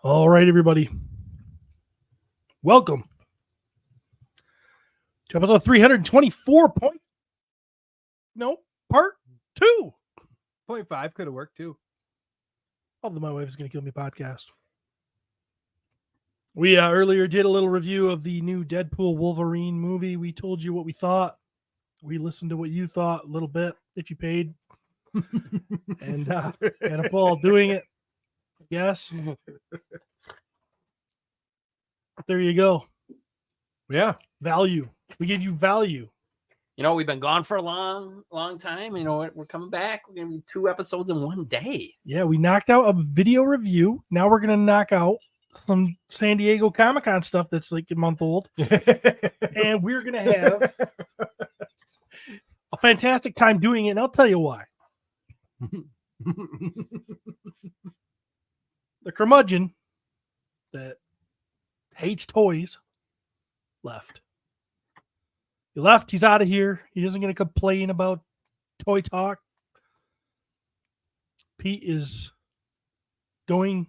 All right, everybody. Welcome to episode 324. Part 2 0.5 could have worked too. of the My Wife is Going to Kill Me podcast. We earlier did a little review of the new Deadpool Wolverine movie. We told you what we thought. We listened to what you thought a little bit, if you paid. And had a ball doing it. Yes. But there you go. Yeah. Value. We give you value. You know, we've been gone for a long time. You know, we're coming back. We're going to be 2 episodes in one day. Yeah, we knocked out a video review. Now we're going to knock out some San Diego Comic-Con stuff that's like a month old. And we're going to have a fantastic time doing it. And I'll tell you why. The curmudgeon that hates toys left. He left. He's out of here. He isn't going to complain about toy talk. Pete is going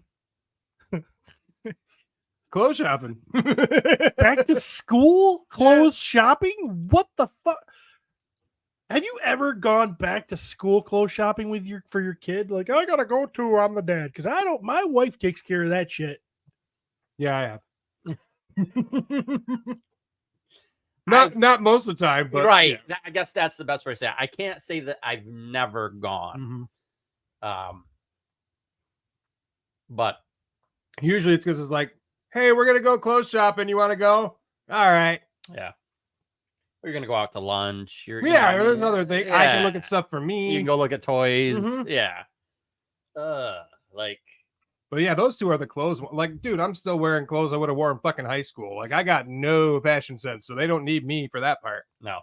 Clothes shopping. back to school, clothes shopping. What the fuck? Have you ever gone back to school clothes shopping with for your kid? Like, I gotta go to. I'm the dad because I don't. My wife takes care of that shit. Yeah, I have. Not most of the time, but right. yeah. I guess that's the best way to say it. I can't say that I've never gone. Mm-hmm. But Usually it's because it's like, hey, we're gonna go clothes shopping. You want to go? All right. yeah, we're going to go out to lunch. Yeah, there's another thing. I can look Yeah. at stuff for me. You can go look at toys. Mhm. Yeah. Like, But yeah, those two are the clothes. Like, dude, I'm still wearing clothes I would have worn in fucking high school. Like, I got no fashion sense, so they don't need me for that part. no.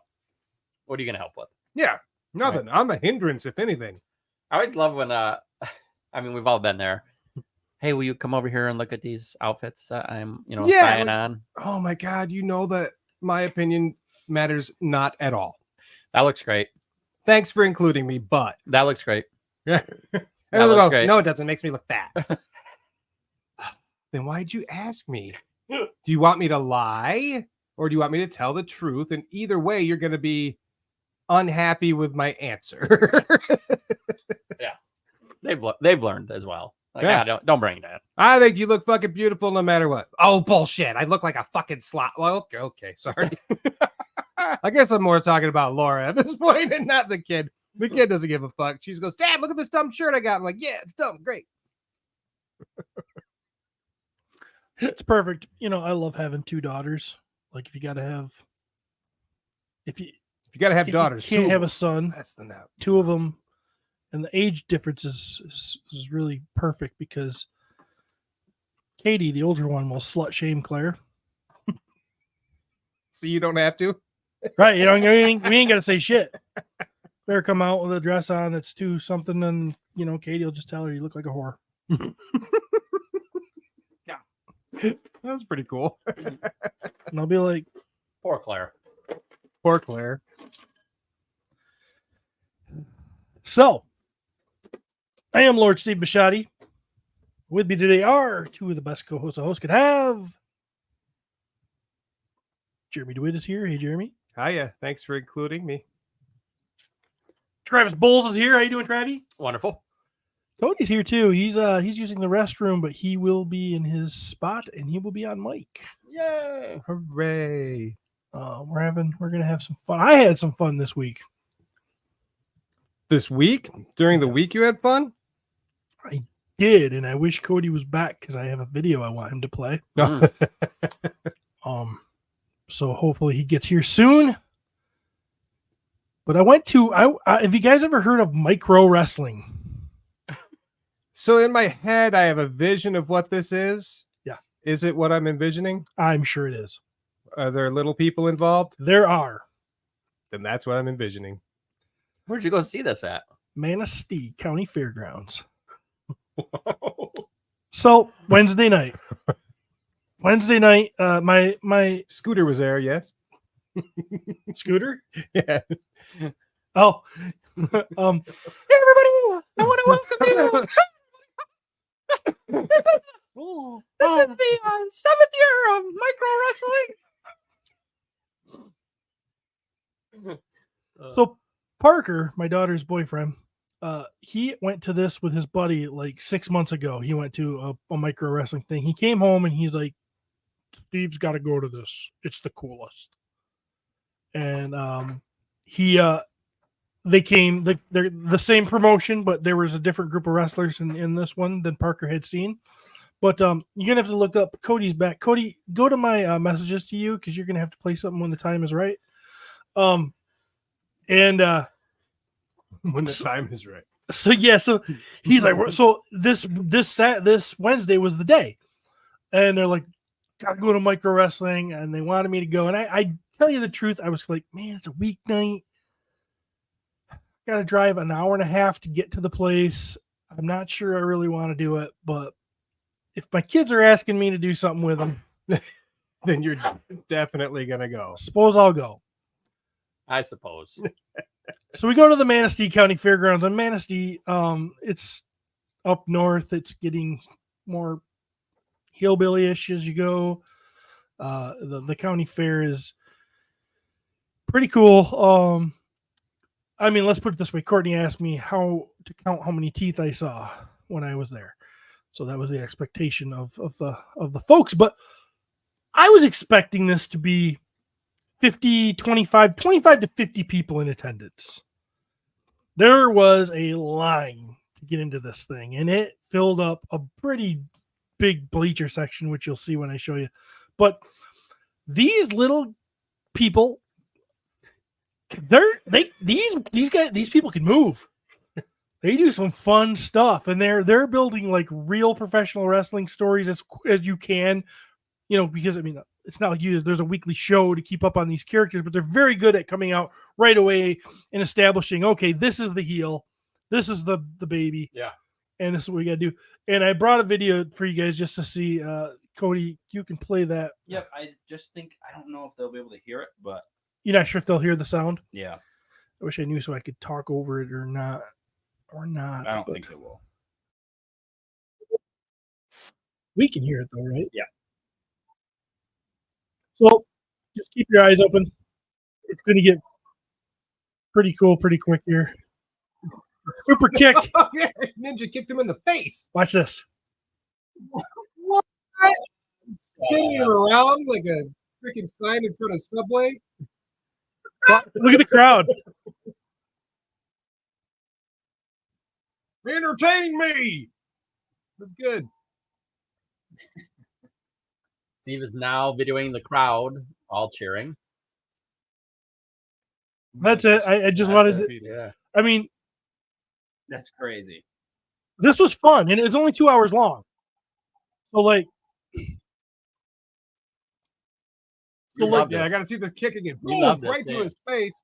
What are you going to help with? Yeah, nothing. I'm a hindrance, if anything. I always love when, I mean, we've all been there. Hey, will you come over here and look at these outfits that I'm, Yeah, trying like- on? Oh my God, you know that my opinion matters not at all. That looks great. Thanks for including me, but That looks great. yeah. That And they'll looks go, great. no, it doesn't. It makes me look fat. Then why'd you ask me? Do you want me to lie or do you want me to tell the truth? And either way, you're going to be unhappy with my answer. They've learned as well. Like, Yeah. don't bring that. I think you look fucking beautiful no matter what. Oh, bullshit. I look like a fucking slot. Well, okay. Sorry. I guess I'm more talking about Laura at this point and not the kid. The kid doesn't give a fuck. She goes, Dad, look at this dumb shirt I got. I'm like, yeah, it's dumb. Great. It's perfect. I love having 2 daughters. Like, if you got to have, if you You got to have if daughters. you can't Two have of a son, That's the note. 2 of them, and the age difference is really perfect because Katie, the older one, will slut shame Claire. So you don't have to? Right? We ain't got to say shit. Claire come out with a dress on that's too something, and Katie will just tell her you look like a whore. That's pretty cool. And I'll be like, Poor Claire. Poor Claire. so I am Lord Steve Bishotti. With me today are 2 of the best co-hosts a host could have. Jeremy DeWitt is here. Hey, Jeremy. Hiya. Thanks for including me. Travis Bowles is here. How you doing, Travi? Wonderful. Cody's here too. He's using the restroom, but he will be in his spot and he will be on mic. Yay. Hooray. We're gonna have some fun. I had some fun this week. This week? During the week you had fun? I did, and I wish Cody was back because I have a video I want him to play. Mm. So hopefully he gets here soon. But I went to have you guys ever heard of micro wrestling? So in my head, I have a vision of what this is. Yeah. Is it what I'm envisioning? I'm sure it is. Are there little people involved? There are. Then that's what I'm envisioning. Where'd you go see this at? Manistee County Fairgrounds. So Wednesday night, my Scooter was there, yes. Scooter. Yeah. Oh, Everybody, I want to welcome you. Oh, This is the 7th year of micro wrestling. So Parker, my daughter's boyfriend, he went to this with his buddy like 6 months ago. He went to a micro wrestling thing. He came home and he's like, Steve's got to go to this. It's the coolest. And they came, they're the same promotion, but there was a different group of wrestlers in this one than Parker had seen. But you're gonna have to look up Cody's back. Cody, go to my messages to you because you're gonna have to play something when the time is right. And when the time is right. so he's like, so this Wednesday was the day, and they're like, gotta go to micro wrestling, and they wanted me to go. And I tell you the truth, I was like, man, it's a weeknight. Gotta drive an hour and a half to get to the place. I'm not sure I really want to do it, but if my kids are asking me to do something with them, then you're definitely gonna go. suppose I'll go. I suppose. So we go to the Manistee County Fairgrounds. And Manistee, it's up north. It's getting more hillbilly-ish as you go. The county fair is pretty cool. I mean, let's put it this way. Courtney asked me how to count how many teeth I saw when I was there. So that was the expectation of the folks. But I was expecting this to be 25 to 50 people in attendance. There was a line to get into this thing, and it filled up a pretty big bleacher section, which you'll see when I show you. But these little people, these people can move. They do some fun stuff, and they're building like real professional wrestling stories as you can, because I mean, it's not like there's a weekly show to keep up on these characters, but they're very good at coming out right away and establishing, okay, this is the heel, this is the baby, Yeah, and this is what we got to do. And I brought a video for you guys just to see. Cody, you can play that. Yep, I just think I don't know if they'll be able to hear it, but You're not sure if they'll hear the sound? yeah, I wish I knew so I could talk over it or not. I don't think they will. We can hear it though, right? Yeah. So just keep your eyes open. It's going to get pretty cool pretty quick here. Super kick. Ninja kicked him in the face. Watch this. What? Spinning him around like a freaking sign in front of Subway. Look at the crowd. Entertain me. That's good. Steve is now videoing the crowd, all cheering. That's it. I just wanted to. Yeah. I mean, That's crazy. this was fun, and it's only 2 hours long. So like, Yeah, I got to see this kick again. You Boom, love this, right yeah. to his face.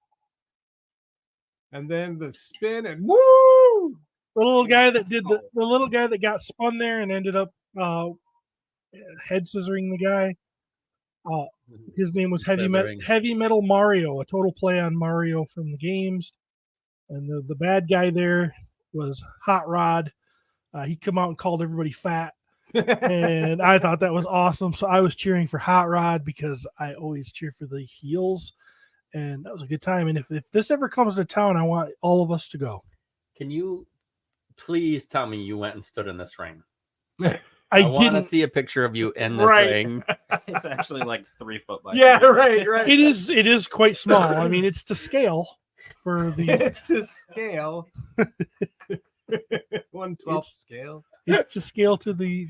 And then the spin and woo! the little guy that did the little guy that got spun there and ended up head scissoring the guy. His name was Scissoring. Heavy Metal Mario, a total play on Mario from the games. And the bad guy there was Hot Rod. He come out and called everybody fat. And I thought that was awesome. So I was cheering for Hot Rod because I always cheer for the heels. And that was a good time. And if this ever comes to town, I want all of us to go. Can you please tell me you went and stood in this ring? I want to didn't. see a picture of you in this Right. ring. It's actually like 3 foot by Yeah, 3. right. It is quite small. I mean, it's to scale for the It's to scale. 1/12 scale. it's to scale to the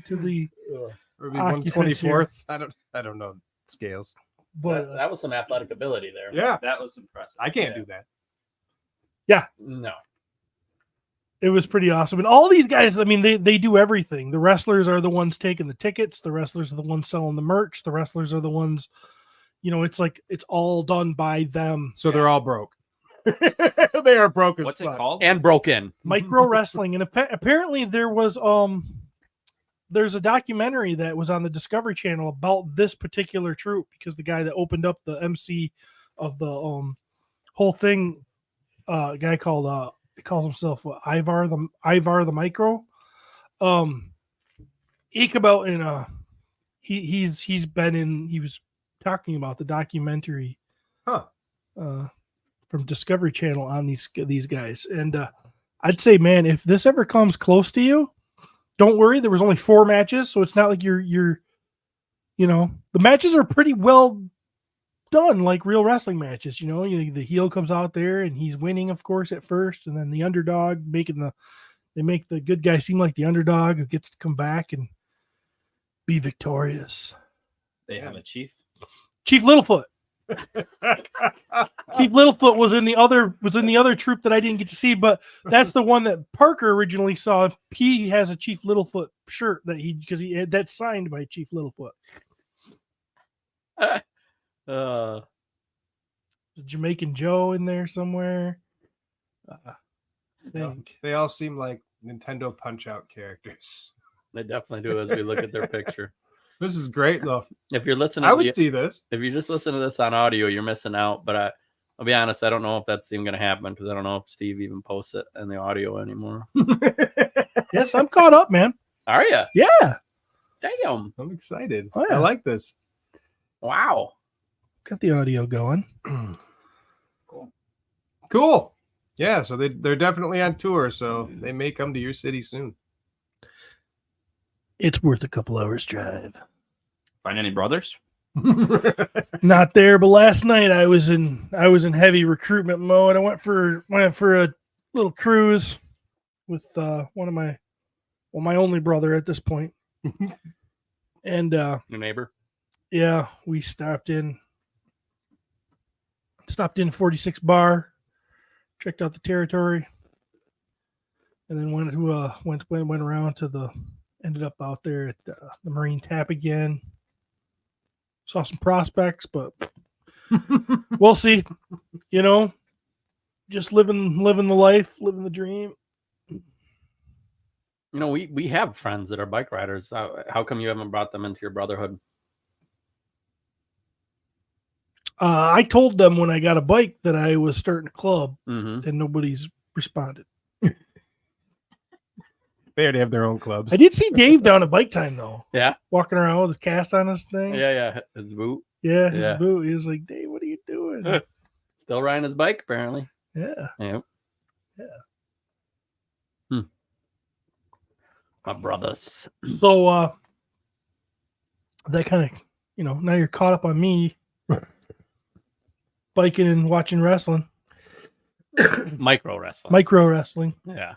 Or maybe Occupants 1/24. I don't know scales. but That was some athletic ability there. Yeah, That was impressive. I can't do that. No. it was pretty awesome. And all these guys, I mean, they do everything. The wrestlers are the ones taking the tickets. The wrestlers are the ones selling the merch. The wrestlers are the ones, it's like it's all done by them. So they're all broke. They are broke as What's it fuck. called? And broken. Micro wrestling. And apparently there was there's a documentary that was on the Discovery Channel about this particular troupe because the guy that opened up the MC of the whole thing, a guy called he calls himself Ivar the Micro. he come out and he was talking about the documentary from Discovery Channel on these guys. And I'd say, man, if this ever comes close to you, don't worry. There was only 4 matches, so it's not like you're the matches are pretty well done, like real wrestling matches. The heel comes out there and he's winning, of course, at first, and then the underdog they make the good guy seem like the underdog who gets to come back and be victorious. They have a chief. Chief Littlefoot. Chief Littlefoot was in the other troop that I didn't get to see, but that's the one that Parker originally saw. He has a Chief Littlefoot shirt that's signed by Chief Littlefoot. Jamaican Joe in there somewhere. They all seem like Nintendo Punch-Out characters. They definitely do as we look at their picture. This is great, though. If you're listening, I would see this. If you just listen to this on audio, you're missing out. But I'll be honest, I don't know if that's even going to happen because I don't know if Steve even posts it in the audio anymore. Yes, I'm caught up, man. Are you? Yeah. Damn. I'm excited. Oh, yeah. I like this. Wow. Got the audio going. Cool. Yeah, so they're definitely on tour, so they may come to your city soon. It's worth a couple hours drive. Find any brothers? Not there, but last night I was in heavy recruitment mode. I went for a little cruise with my only brother at this point. And your neighbor? Yeah, we stopped in 46 Bar, checked out the territory, and then went around to ended up out there at the Marine Tap again. Saw some prospects, but we'll see. Just living the life, living the dream. We have friends that are bike riders. How come you haven't brought them into your brotherhood? I told them when I got a bike that I was starting a club, Mm-hmm. and nobody's responded. They already have their own clubs. I did see Dave down at Bike Time, though. Yeah. Walking around with his cast on his thing. Yeah. His boot. Yeah, his Yeah. boot. He was like, Dave, what are you doing? Still riding his bike, apparently. Yeah. Yep. My brothers. So that kind of, now you're caught up on me biking and watching wrestling. Micro wrestling. Micro wrestling. Yeah.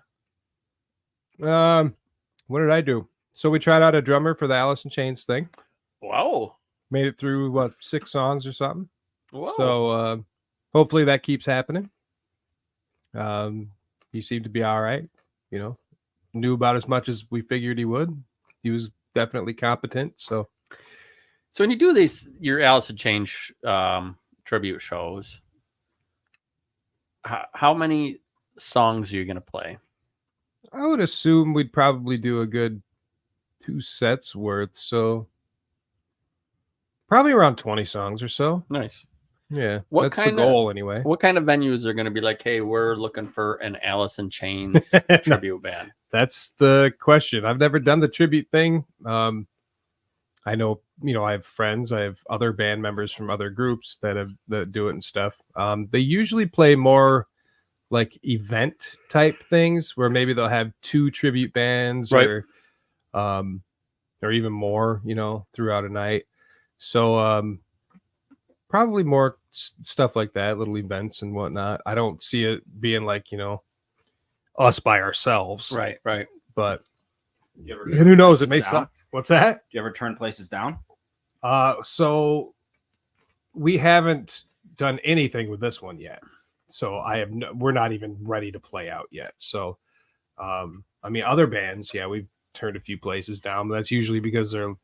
What did I do? So we tried out a drummer for the Alice in Chains thing. Whoa. Made it through 6 songs or something. Whoa. So hopefully that keeps happening. He seemed to be all right. Knew about as much as we figured he would. He was definitely competent. So when you do your Alice in Chains tribute shows, how many songs are you going to play? I would assume we'd probably do a good 2 sets worth. So probably around 20 songs or so. Nice. Yeah. What that's kind the goal anyway. What kind of venues are going to be like, hey, we're looking for an Alice in Chains tribute band? That's the question. I've never done the tribute thing. I know, I have friends, I have other band members from other groups that do it and stuff. They usually play more like event type things where maybe they'll have 2 tribute bands, right, or even more, throughout a night. So probably more stuff like that, little events and whatnot. I don't see it being like, us by ourselves. Right. But and who knows, it may suck. What's that? Do you ever turn places down? So we haven't done anything with this one yet. So we're not even ready to play out yet. So, other bands, yeah, we've turned a few places down, but that's usually because they're,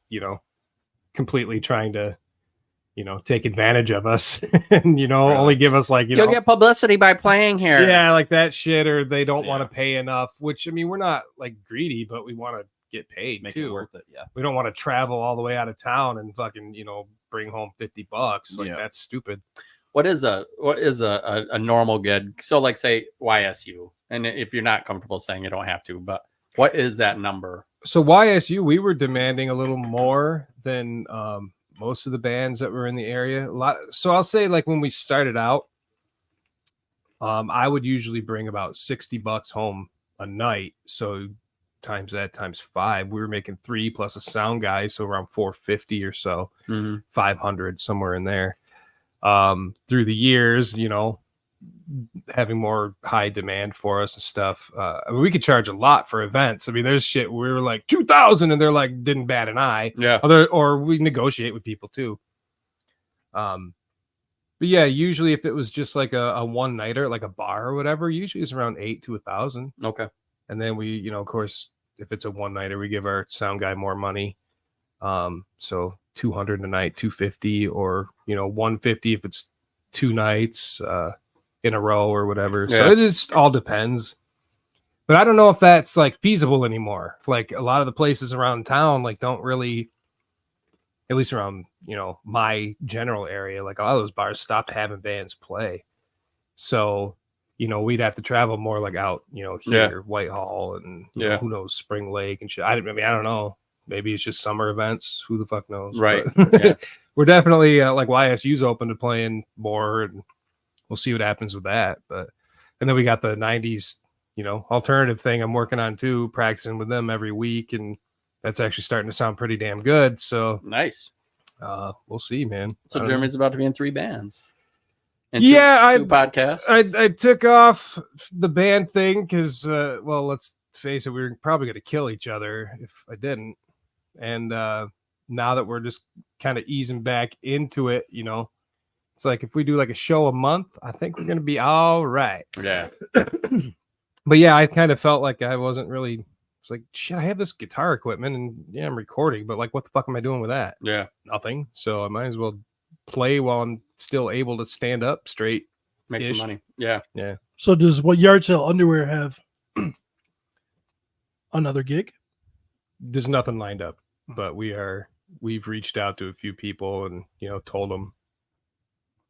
completely trying to, take advantage of us and, only give us like, You'll get publicity by playing here. Yeah, like that shit, or they don't want to pay enough, which, we're not like greedy, but we want to get paid Make too. it worth it. Yeah. We don't want to travel all the way out of town and fucking, bring home $50. Like that's stupid. What is a normal gig? So like say YSU, and if you're not comfortable saying, you don't have to, but what is that number So YSU, we were demanding a little more than most of the bands that were in the area. A lot. So I'll say, like, when we started out, I would usually bring about $60 home a night. So times that times 5, we were making 3 plus a sound guy, so around 450 or so, 500 somewhere in there. Through the years, you know, having more high demand for us and stuff. I mean, we could charge a lot for events. I mean, there's shit we were like 2,000 and they're like didn't bat an eye. Yeah. Or we negotiate with people too. But yeah, usually if it was just like a one nighter, like a bar or whatever, usually it's around 8 to 1,000. Okay. And then we, you know, of course, if it's a one nighter, we give our sound guy more money. So 200 a night, 250, or, you know, 150 if it's 2 nights in a row or whatever. So it just all depends. But I don't know if that's like feasible anymore. Like a lot of the places around town, like don't really, at least around, you know, my general area, like a lot of those bars stopped having bands play. So, you know, we'd have to travel more like out, you know, here, Whitehall, and you know, who knows, Spring Lake and shit. I mean, I don't know. Maybe it's just summer events. Who the fuck knows? Right. But we're definitely like YSU's open to playing more, and we'll see what happens with that. But and then we got the 90s, you know, alternative thing I'm working on too, practicing with them every week, and that's actually starting to sound pretty damn good. So nice. We'll see, man. So Jeremy's about to be in 3 bands. And two two podcasts. I took off the band thing because, well, let's face it, we were probably going to kill each other if I didn't. And now that we're just kind of easing back into it, you know, it's like if we do like a show a month, I think we're going to be all right. Yeah. But yeah, I kind of felt like I wasn't really. It's like, shit, I have this guitar equipment and yeah, I'm recording, but like, what the fuck am I doing with that? Yeah. Nothing. So I might as well play while I'm still able to stand up straight. Make some money. Yeah. Yeah. So does what Yard Sale Underwear have another gig? There's nothing lined up, but we've reached out to a few people and, you know, told them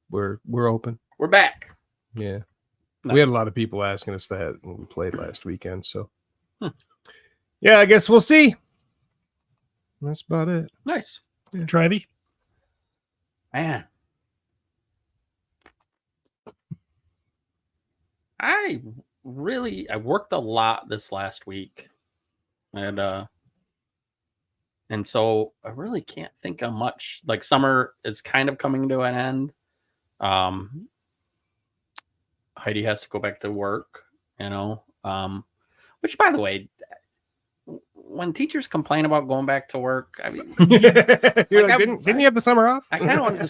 we're open. We're back. Yeah. Nice. We had a lot of people asking us that when we played last weekend. So yeah, I guess we'll see. That's about it. Nice. Yeah. Drivey? Man. I worked a lot this last week. And so I really can't think of much. Like summer is kind of coming to an end. Heidi has to go back to work, you know. Which, by the way, when teachers complain about going back to work, I mean, You're like, didn't you have the summer off? I kind of want to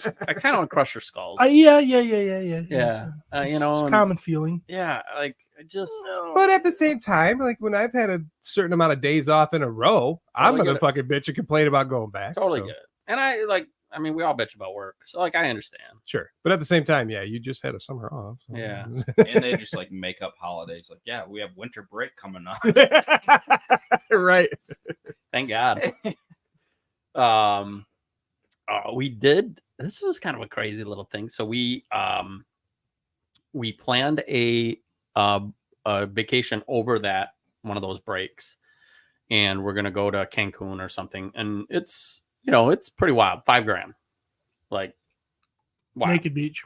crush your skulls. Yeah. You know, it's a common feeling. Yeah, like I just. But at the same time, like when I've had a certain amount of days off in a row, I'm gonna fucking bitch and complain about going back. Totally good. And I mean, we all bitch about work, so like I understand. Sure, but at the same time, yeah, you just had a summer off. So. Yeah, and they just like make up holidays. Like, yeah, we have winter break coming up. Right. Thank God. We did. This was kind of a crazy little thing. So we planned a vacation over that one of those breaks, and we're gonna go to Cancun or something, and it's. You know, it's pretty wild. $5,000. Like, wow. Naked Beach.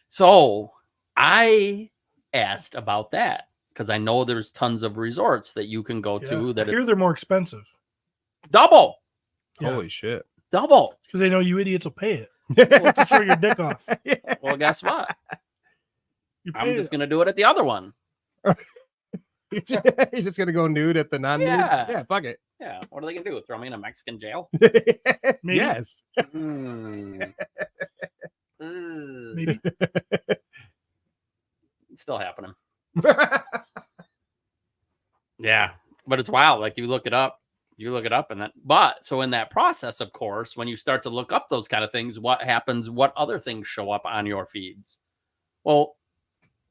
So I asked about that because I know there's tons of resorts that you can go to. That here they're more expensive. Double. Yeah. Holy shit. Double. Because they know you idiots will pay it. Well, to show your dick off. Well, guess what? I'm just it. going to do it at the other one. You're just going to go nude at the non-nude? Yeah, fuck it. Yeah, what are they gonna do? Throw me in a Mexican jail? Yes. Maybe. It's still happening. Yeah, but it's wild. Like you look it up, and that. But so in that process, of course, when you start to look up those kind of things, what happens? What other things show up on your feeds? Well,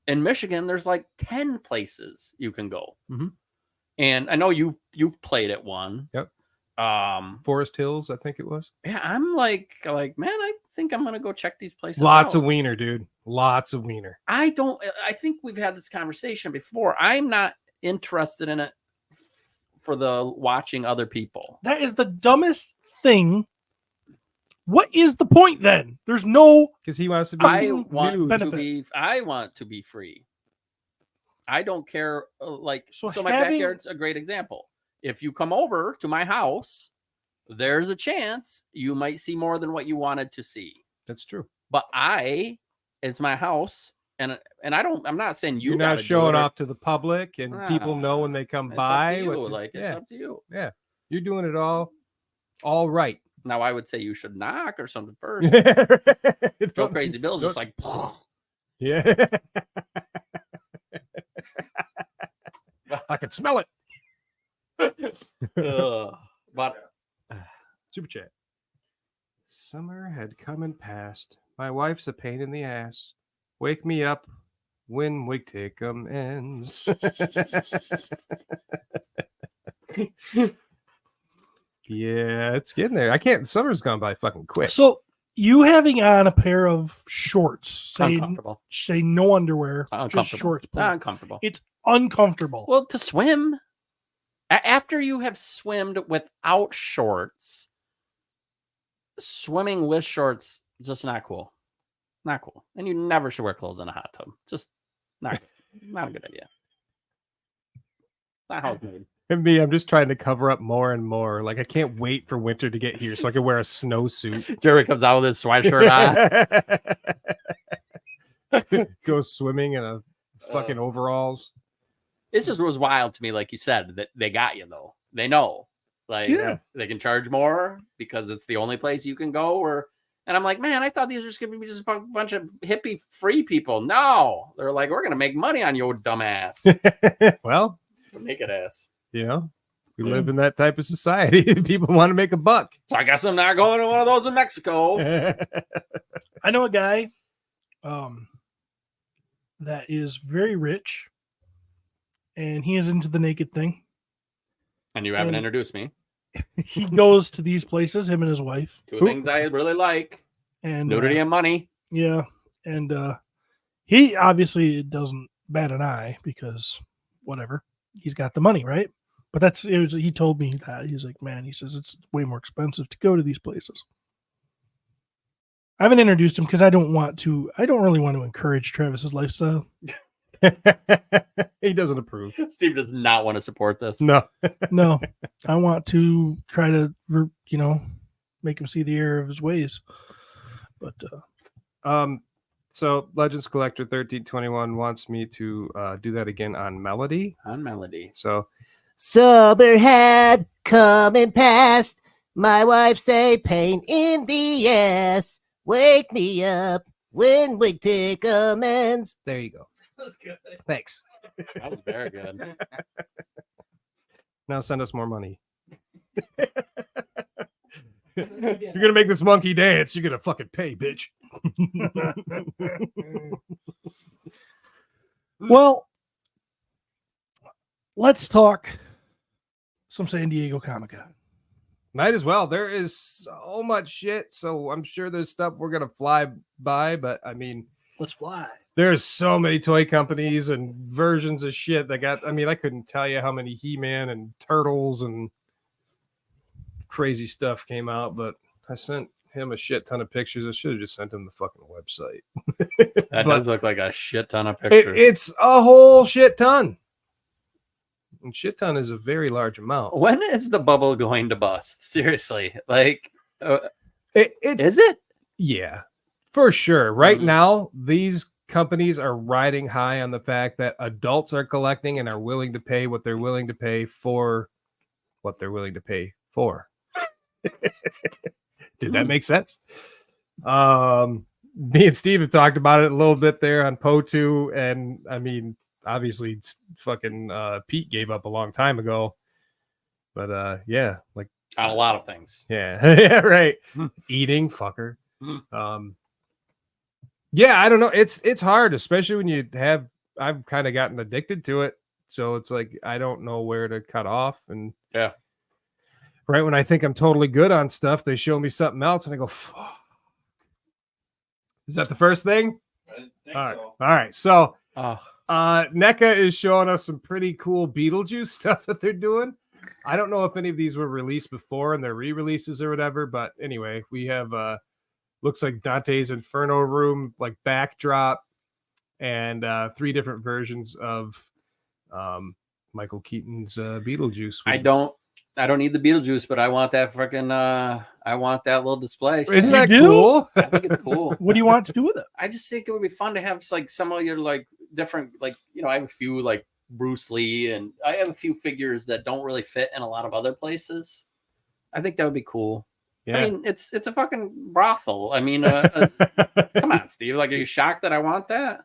in Michigan, there's like 10 places you can go. Mm-hmm. And I know you've played at one. Yep. Forest Hills, I think it was. Yeah, I'm like, man, I think I'm gonna go check these places. Lots out. of wiener, dude. Lots of wiener. I think we've had this conversation before. I'm not interested in it for the watching other people. That is the dumbest thing. What is the point then? There's no. Because he wants to be I nude. want to be free. I don't care. So my having- backyard's a great example. If you come over to my house, there's a chance you might see more than what you wanted to see. That's true. But it's my house, and I'm not saying You're not gotta do showing it or- off to the public, and people know when they come It's by. up to you. what the- Like, it's up to you. Yeah, you're doing it all right. Now, I would say you should knock or something first. Joe Don't- Crazy Bill's just like, Yeah. I can smell it. but Super chat. Summer had come and passed. My wife's a pain in the ass. Wake me up when Mwigtkm ends. Yeah, it's getting there. Summer's gone by fucking quick. So you having on a pair of shorts, say uncomfortable. no underwear, just Uncomfortable. shorts. please. Uncomfortable. It's uncomfortable. Well, to swim, after you have swimmed without shorts, swimming with shorts, just not cool. Not cool. And you never should wear clothes in a hot tub. Just not a good idea. Not how it's made. And me, I'm just trying to cover up more and more. Like I can't wait for winter to get here so I can wear a snowsuit. Jerry comes out with his sweatshirt on. Go swimming in a fucking overalls. It just was wild to me, like you said, that they got you though. They know, like they can charge more because it's the only place you can go. And I'm like, man, I thought these were just gonna be just a bunch of hippie free people. No, they're like, we're gonna make money on your dumbass, Well, naked ass. we live in that type of society. People want to make a buck. So I guess I'm not going to one of those in Mexico. I know a guy that is very rich, and he is into the naked thing. And you haven't introduced me. He goes to these places, him and his wife. Two things I really like: And nudity and money. yeah, and he obviously doesn't bat an eye because whatever, he's got the money, right? But he told me that he's like, man, he says it's way more expensive to go to these places. I haven't introduced him because I don't really want to encourage Travis's lifestyle. He doesn't approve. Steve does not want to support this. No. No, I want to try to, make him see the error of his ways. But so Legends Collector 1321 wants me to do that again on Melody. On Melody. So Summer had come and passed. My wife say pain in the ass. Wake me up when Mwigtkm ends. there you go. That's good. Thanks. That was very good. Now send us more money. If you're gonna make this monkey dance, you're gonna fucking pay, bitch. well, let's talk some San Diego Comic-Con. Might as well. There is so much shit, so I'm sure there's stuff we're gonna fly by, but I mean, Let's fly. there's so many toy companies and versions of shit that got. I mean, I couldn't tell you how many He-Man and Turtles and crazy stuff came out, but I sent him a shit ton of pictures. I should have just sent him the fucking website. That But does look like a shit ton of pictures. it's a whole shit ton. And shit ton is a very large amount. When is the bubble going to bust? Seriously, like, It's is it? Yeah, for sure. Right Mhm. now, these companies are riding high on the fact that adults are collecting and are willing to pay what they're willing to pay for what they're willing to pay for. Did that make sense? Me and Steve have talked about it a little bit there on Motu, and I mean, obviously, fucking Pete gave up a long time ago, but yeah, like On a lot of things. yeah, yeah, right. Eating fucker. Yeah, I don't know. It's hard, especially when you have. I've kind of gotten addicted to it, so it's like I don't know where to cut off. And Yeah. right when I think I'm totally good on stuff, they show me something else, and I go, "Fuck." Is that the first thing? I didn't think All right. so. All right. So Oh, NECA is showing us some pretty cool Beetlejuice stuff that they're doing. I don't know if any of these were released before and they're re-releases or whatever, but anyway, we have looks like Dante's Inferno room, like backdrop, and 3 different versions of Michael Keaton's Beetlejuice. I don't need the Beetlejuice, but I want that freaking I want that little display. Isn't You that do? cool? I think it's cool. What do you want to do with it? I just think it would be fun to have like some of your like different, like, you know, I have a few like Bruce Lee, and I have a few figures that don't really fit in a lot of other places. I think that would be cool. Yeah. I mean, it's a fucking brothel. I mean, come on, Steve. Like, are you shocked that I want that?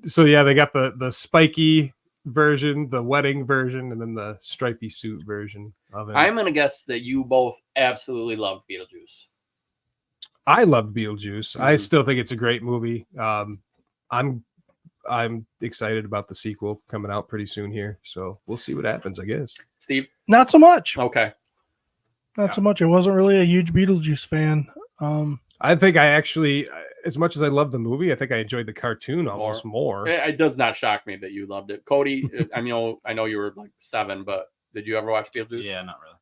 So yeah, they got the spiky version, the wedding version, and then the stripy suit version of it. I'm gonna guess that you both absolutely love Beetlejuice. I love Beetlejuice. I Mhm. still think it's a great movie. I'm excited about the sequel coming out pretty soon here, so we'll see what happens, I guess. Steve? Not so much. Okay. Not so much. I wasn't really a huge Beetlejuice fan. I think I actually, as much as I love the movie, I think I enjoyed the cartoon almost more. It does not shock me that you loved it. Cody, I know you were like 7, but did you ever watch Beetlejuice? Yeah, not really.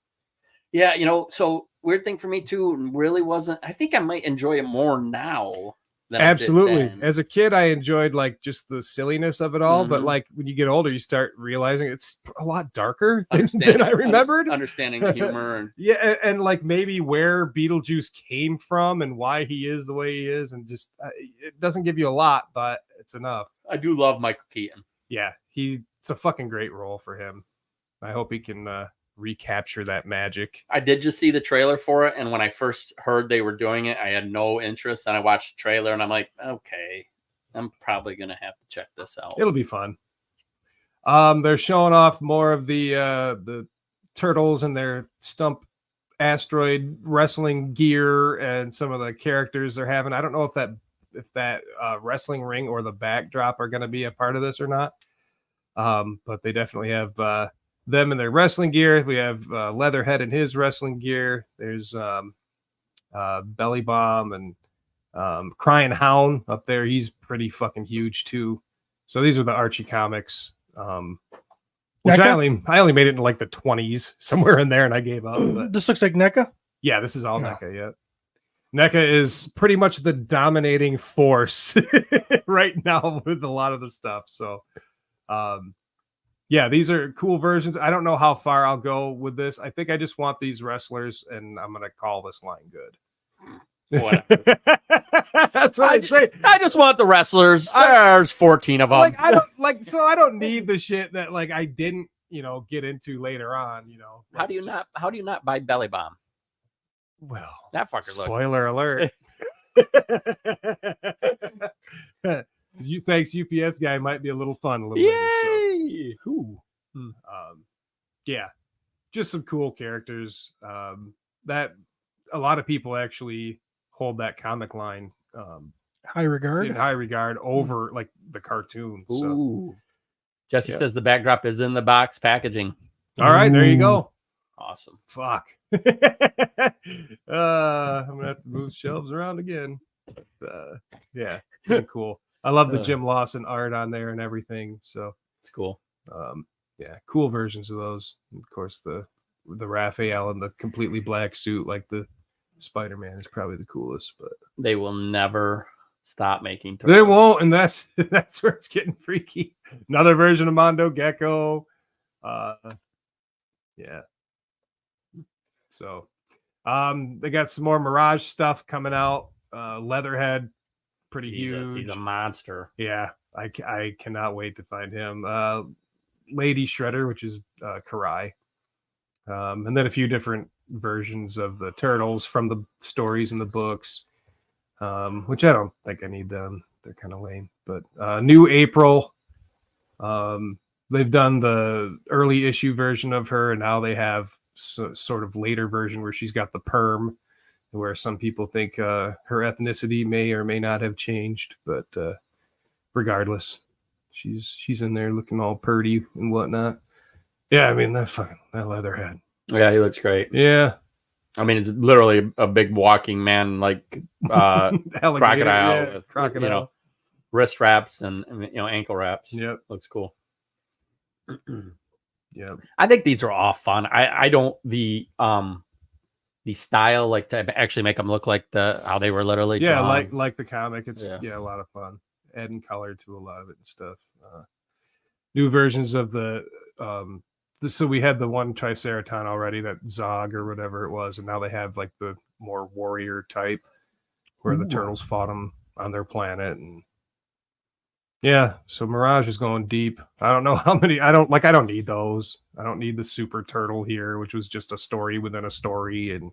Yeah, you know, so weird thing for me too, really wasn't. I think I might enjoy it more now than Absolutely. I did then. As a kid, I enjoyed like just the silliness of it all, but Mhm. like when you get older, you start realizing it's a lot darker than Understanding- I remembered. Understanding the humor and Yeah, and like maybe where Beetlejuice came from and why he is the way he is, and just it doesn't give you a lot, but it's enough. I do love Michael Keaton. Yeah, it's a fucking great role for him. I hope he can recapture that magic. I did just see the trailer for it, and when I first heard they were doing it, I had no interest. And I watched the trailer, and I'm like, okay, I'm probably gonna have to check this out. It'll be fun. They're showing off more of the turtles and their stump asteroid wrestling gear and some of the characters they're having. I don't know if that wrestling ring or the backdrop are going to be a part of this or not. But they definitely have them in their wrestling gear. We have Leatherhead in his wrestling gear. There's Belly Bomb and Crying Hound up there. He's pretty fucking huge too. So these are the Archie comics. Which I only made it in like the 20s, somewhere in there, and I gave up. But This looks like NECA. yeah, this is all Yeah. NECA. Yeah, NECA is pretty much the dominating force right now with a lot of the stuff. So, yeah, these are cool versions. I don't know how far I'll go with this. I think I just want these wrestlers, and I'm gonna call this line good. Whatever. That's what I say. I just want the wrestlers. There's 14 of them. Like I don't like, so I don't need the shit that like I didn't, get into later on. How do you not buy Belly Bomb? Well, That fucker look. spoiler alert. Thanks, UPS guy might be a little fun a little later. Yay! So. Yeah, just some cool characters that a lot of people actually hold that comic line High regard. in high regard over like the cartoon. So. Ooh. Jesse Yeah. says the backdrop is in the box packaging. All right, there you go. Awesome. Fuck. I'm gonna have to move shelves around again. Yeah, pretty cool. I love the Jim Lawson art on there and everything. So It's cool. yeah, cool versions of those. And of course, the Raphael in the completely black suit, like the Spider-Man, is probably the coolest. But They will never stop making they toys. won't, and that's where it's getting freaky. Another version of Mondo Gecko. Yeah. So they got some more Mirage stuff coming out. Leatherhead, pretty huge. He's a monster. Yeah, I cannot wait to find him. Lady Shredder, which is Karai. And then a few different versions of the turtles from the stories in the books, which I don't think I need them. They're kind of lame. But new April, they've done the early issue version of her, and now they have sort of later version where she's got the perm, where some people think her ethnicity may or may not have changed, but regardless, she's in there looking all purty and whatnot. Yeah, I mean that Leatherhead. Yeah, he looks great. Yeah, I mean, it's literally a big walking man, like Alligator, crocodile, yeah, with, crocodile. wrist wraps and ankle wraps. Yep. Looks cool. Yeah. I think these are all fun. I don't the style like to actually make them look like how they were literally Yeah, drawn. like the comic. It's Yeah. a lot of fun. Adding color to a lot of it and stuff. New versions of so we had the one Triceraton already, that Zog or whatever it was, and now they have like the more warrior type where the Ooh. turtles fought them on their planet. And yeah, so Mirage is going deep. I don't know how many. I don't need those. I don't need the Super Turtle here, which was just a story within a story and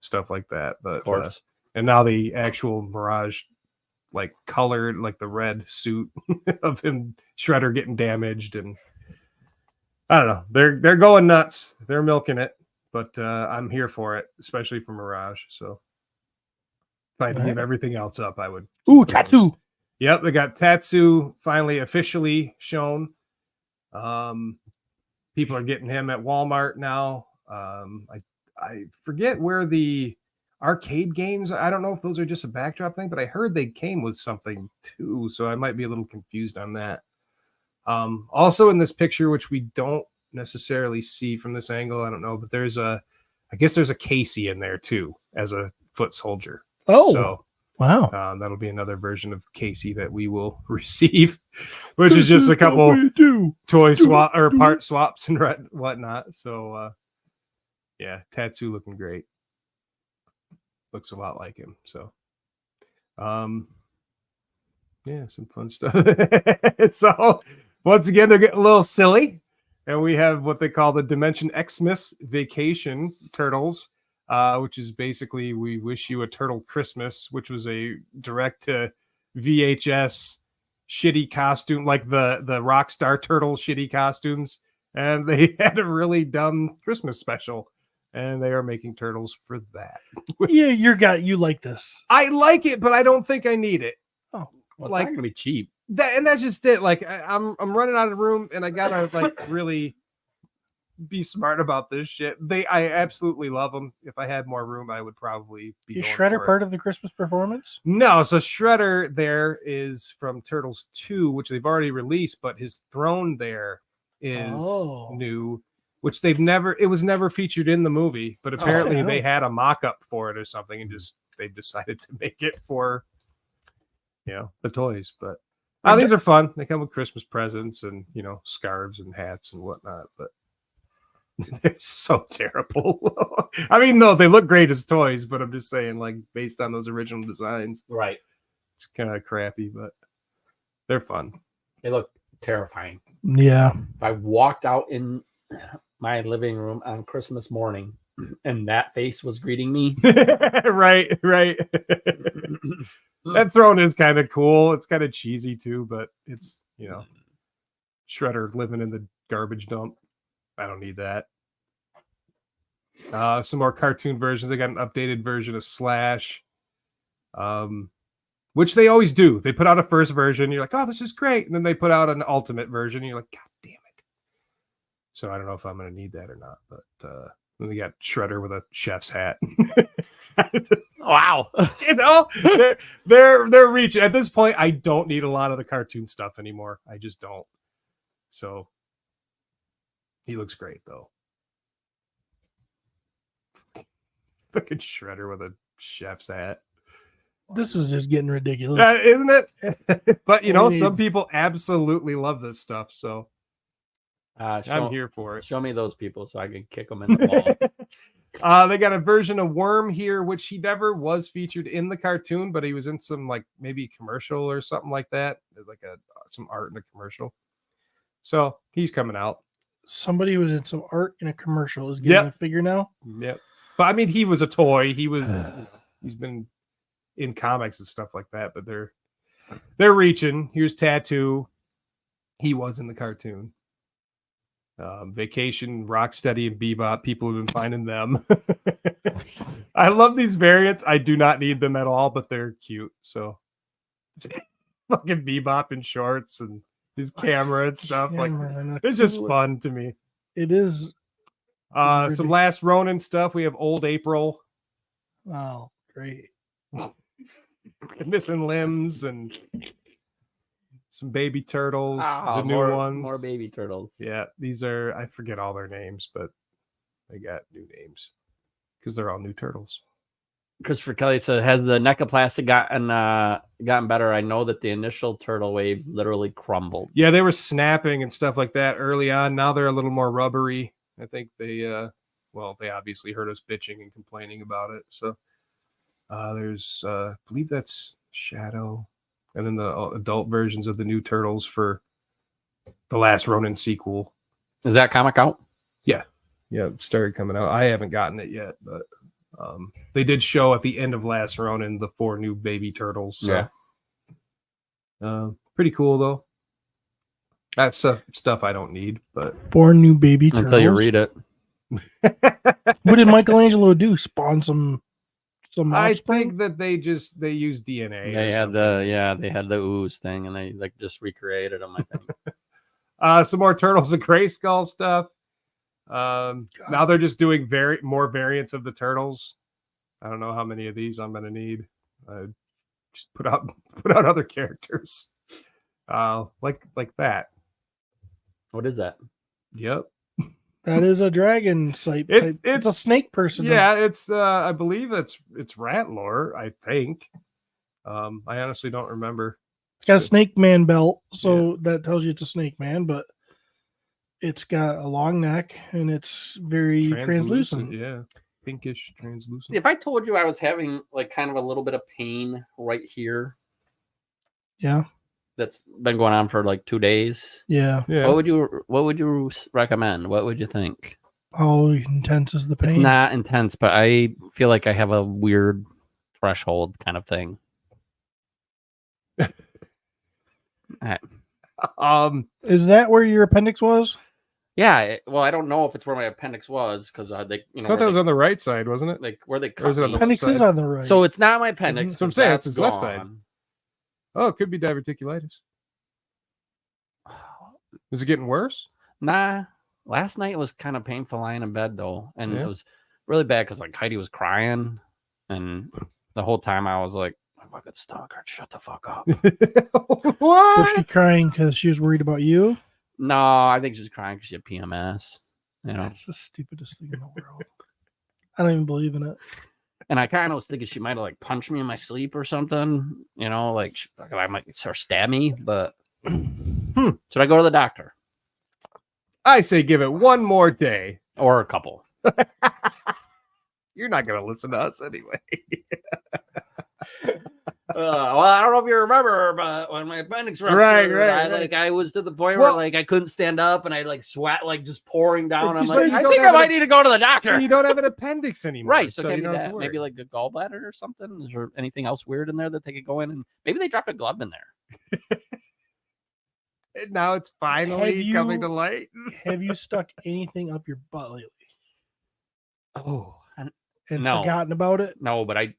stuff like that. But Of course. and now the actual Mirage, like colored, like the red suit of him, Shredder getting damaged, and I don't know. They're going nuts. They're milking it, but I'm here for it, especially for Mirage. So if I had to give everything else up, I would. Ooh, tattoo. Yep, they got Tatsu finally officially shown. People are getting him at Walmart now. I forget where the arcade games. I don't know if those are just a backdrop thing, but I heard they came with something too, so I might be a little confused on that. Also in this picture, which we don't necessarily see from this angle, I don't know, but I guess there's a Casey in there too as a foot soldier. Oh, so wow. that'll be another version of Casey that we will receive, which is just a couple toy swap or part swaps and whatnot. So yeah, Tatsu looking great. Looks a lot like him. So yeah, some fun stuff. So once again, they're getting a little silly. And we have what they call the Dimension Xmas Vacation Turtles, which is basically We Wish You a Turtle Christmas, which was a direct to VHS shitty costume, like the Rockstar Turtle shitty costumes. And they had a really dumb Christmas special. And they are making turtles for that. Yeah, you like this. I like it, but I don't think I need it. Well, it's like- not gonna be cheap. That's just it. Like I'm running out of room, and I gotta like really be smart about this shit. I absolutely love them. If I had more room, I would probably be. Is going Shredder for it. part of the Christmas performance? No, so Shredder there is from Turtles 2, which they've already released, but his throne there is new, which it was never featured in the movie, but apparently they had a mock-up for it or something, and they decided to make it for the toys. But these are fun. They come with Christmas presents and scarves and hats and whatnot, but they're so terrible. I mean, no, they look great as toys, but I'm just saying, like, based on those original designs, Right. it's kind of crappy, but they're fun. They look terrifying. Yeah. If I walked out in my living room on Christmas morning and that face was greeting me. right. That throne is kind of cool. It's kind of cheesy too, but it's, Shredder living in the garbage dump. I don't need that. Some more cartoon versions. I got an updated version of Slash, which they always do. They put out a first version. You're like, oh, this is great. And then they put out an ultimate version. You're like, God damn it. So I don't know if I'm going to need that or not. But then we got Shredder with a chef's hat. Wow. They're reaching. At this point, I don't need a lot of the cartoon stuff anymore. I just don't. So he looks great, though. Fucking Shredder with a chef's hat. This is just getting ridiculous. Isn't it? But, some people absolutely love this stuff. So I'm here for it. Show me those people so I can kick them in the wall. They got a version of Worm here, which he never was featured in the cartoon, but he was in some like maybe commercial or something like that, like some art in a commercial. So he's coming out. Somebody who was in some art in a commercial is getting a figure now. Yep. But I mean, he was a toy. He's been in comics and stuff like that. But they're reaching. Here's Tattoo. He was in the cartoon. Vacation, Rocksteady, and Bebop. People have been finding them. I love these variants. I do not need them at all, but they're cute. So fucking Bebop in shorts and his camera and stuff. Like, it's just fun to me. It is. Some Last Ronin stuff. We have Old April. Oh, great. Missing limbs and some baby turtles, the new more, ones. more baby turtles. Yeah, these are, I forget all their names, but they got new names because they're all new turtles. Christopher Kelly said, "Has the NECA plastic gotten better? I know that the initial turtle waves literally crumbled." Yeah, they were snapping and stuff like that early on. Now they're a little more rubbery. I think they, they obviously heard us bitching and complaining about it. So there's, I believe that's Shadow, and then the adult versions of the new turtles for the Last Ronin sequel. Is that comic out? Yeah, it started coming out. I haven't gotten it yet, but they did show at the end of Last Ronin the 4 new baby turtles. So. Yeah. Pretty cool though. That's stuff I don't need, but 4 new baby turtles. Until you read it. What did Michelangelo do? Spawn some I offspring? think that they use DNA. They or had something. they had the ooze thing, and they like just recreated them. I think. Some more Turtles of Grayskull stuff. Now they're just doing more variants of the turtles. I don't know how many of these I'm gonna need. Just put out other characters. Like that. What is that? Yep. That is a dragon type. It's a snake person. Yeah, it's I believe it's Ratlore, I think. I honestly don't remember. It's got a snake man belt, so that tells you it's a snake man, but it's got a long neck and it's very translucent. Yeah. Pinkish translucent. If I told you I was having like kind of a little bit of pain right here, Yeah. that's been going on for like 2 days. Yeah. What would you recommend? What would you think? How intense is the pain? It's not intense, but I feel like I have a weird threshold kind of thing. Is that where your appendix was? Yeah. Well, I don't know if it's where my appendix was because they, I thought that was on the right side, wasn't it? like where they Or is cut it on me. the Appendix is side? on the right. So it's not my appendix. That's what I'm 'cause saying, that's it's his left side. gone. Oh, it could be diverticulitis. Is it getting worse? Nah. Last night was kind of painful lying in bed though, and Yeah. it was really bad because like Heidi was crying, and the whole time I was like, "I fucking stunk her. Shut the fuck up." Was What? she crying because she was worried about you? No, I think she's crying because she had PMS. You know, That's the stupidest thing in the world. I don't even believe in it. and I kind of was thinking she might have like punched me in my sleep or something. You know, like I might start stab me. But should I go to the doctor I say give it one more day. or a couple? You're not going to listen to us anyway. Well, I don't know if you remember, but when my appendix ruptured, Right. I was to the point Well- where like I couldn't stand up and I like sweat like just pouring down. I'm you like, don't I think I have might an- need to go to the doctor. You don't have an appendix anymore. Right, so can you be don't have that to maybe worry. like a gallbladder or something? Is there anything else weird in there that they could go in and maybe they dropped a glove in there? And now it's finally coming to light. Have you stuck anything up your butt lately Oh, and No. forgotten about it? no, but it's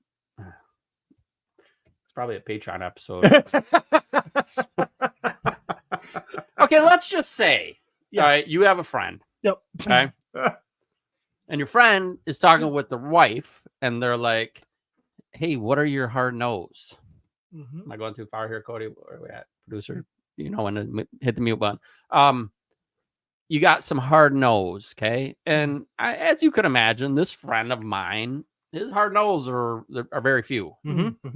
probably a Patreon episode. Okay, let's just say, Yeah. all right, you have a friend, Yep. okay, and your friend is talking with the wife, and they're like, "Hey, what are your hard nose?" Mhm. Am I going too far here, Cody? Where are we at, producer? You know when to hit the mute button. You got some hard nose, okay? And as you could imagine, this friend of mine, his hard nose are very few,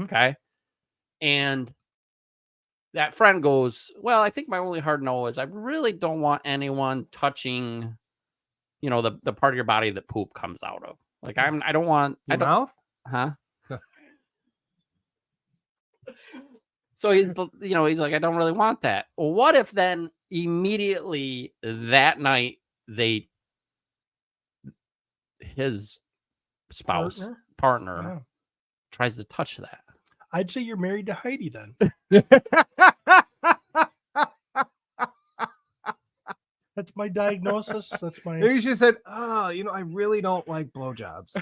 okay? And that friend goes, "Well, I think my only hard no is I really don't want anyone touching, you know, the part of your body that poop comes out of. Like I don't want Your mouth? huh?" So he's he's like, "I don't really want that." Well, what if then immediately that night his spouse partner Wow. tries to touch that? I'd say you're married to Heidi then. That's my diagnosis. That's my. Maybe she said, "Oh, I really don't like blowjobs.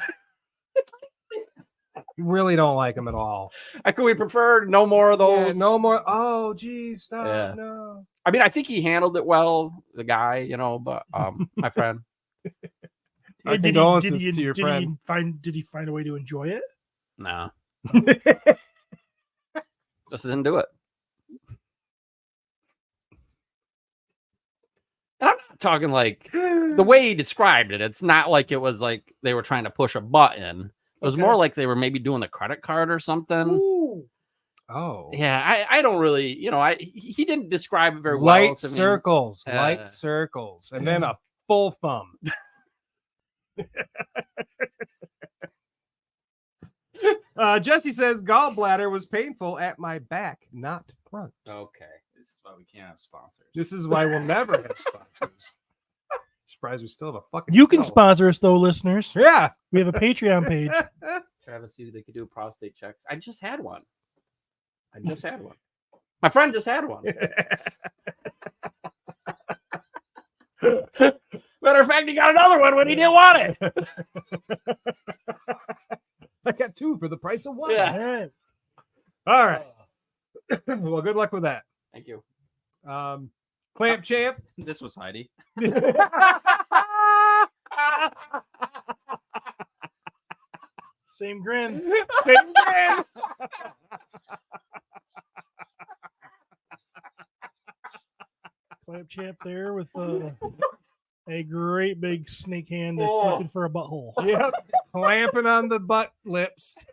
Really don't like them at all. Could we prefer no more of Yeah, those? no more. Oh, geez, stop. Yeah. No. I mean, I think he handled it well, the guy, but my friend. Our Did condolences he, to your friend. Did he find a way to enjoy it? No, just didn't do it. And I'm not talking like the way he described it. It's not like it was like they were trying to push a button. It was more like they were maybe doing the credit card or something. Ooh. Oh, Yeah, I don't really, he didn't describe it very well. light to me. circles, Uh, light circles, and then a full thumb. Jesse says gallbladder was painful at my back, not front. Okay. This is why we can't have sponsors. This is why we'll never have sponsors. Surprised we still have a fucking. You can show. sponsor us though, listeners. Yeah. We have a Patreon page. Travis, see, they could do prostate checks. I just had one. My friend just had one. Matter of fact, he got another one when he didn't want it. I got 2 for the price of 1. Yeah. All right. Well, good luck with that. Thank you. Clamp champ. This was Heidi. Same grin. Same grin. Clamp champ there with a great big snake hand that's Oh. looking for a butthole. Yep. Clamping on the butt lips.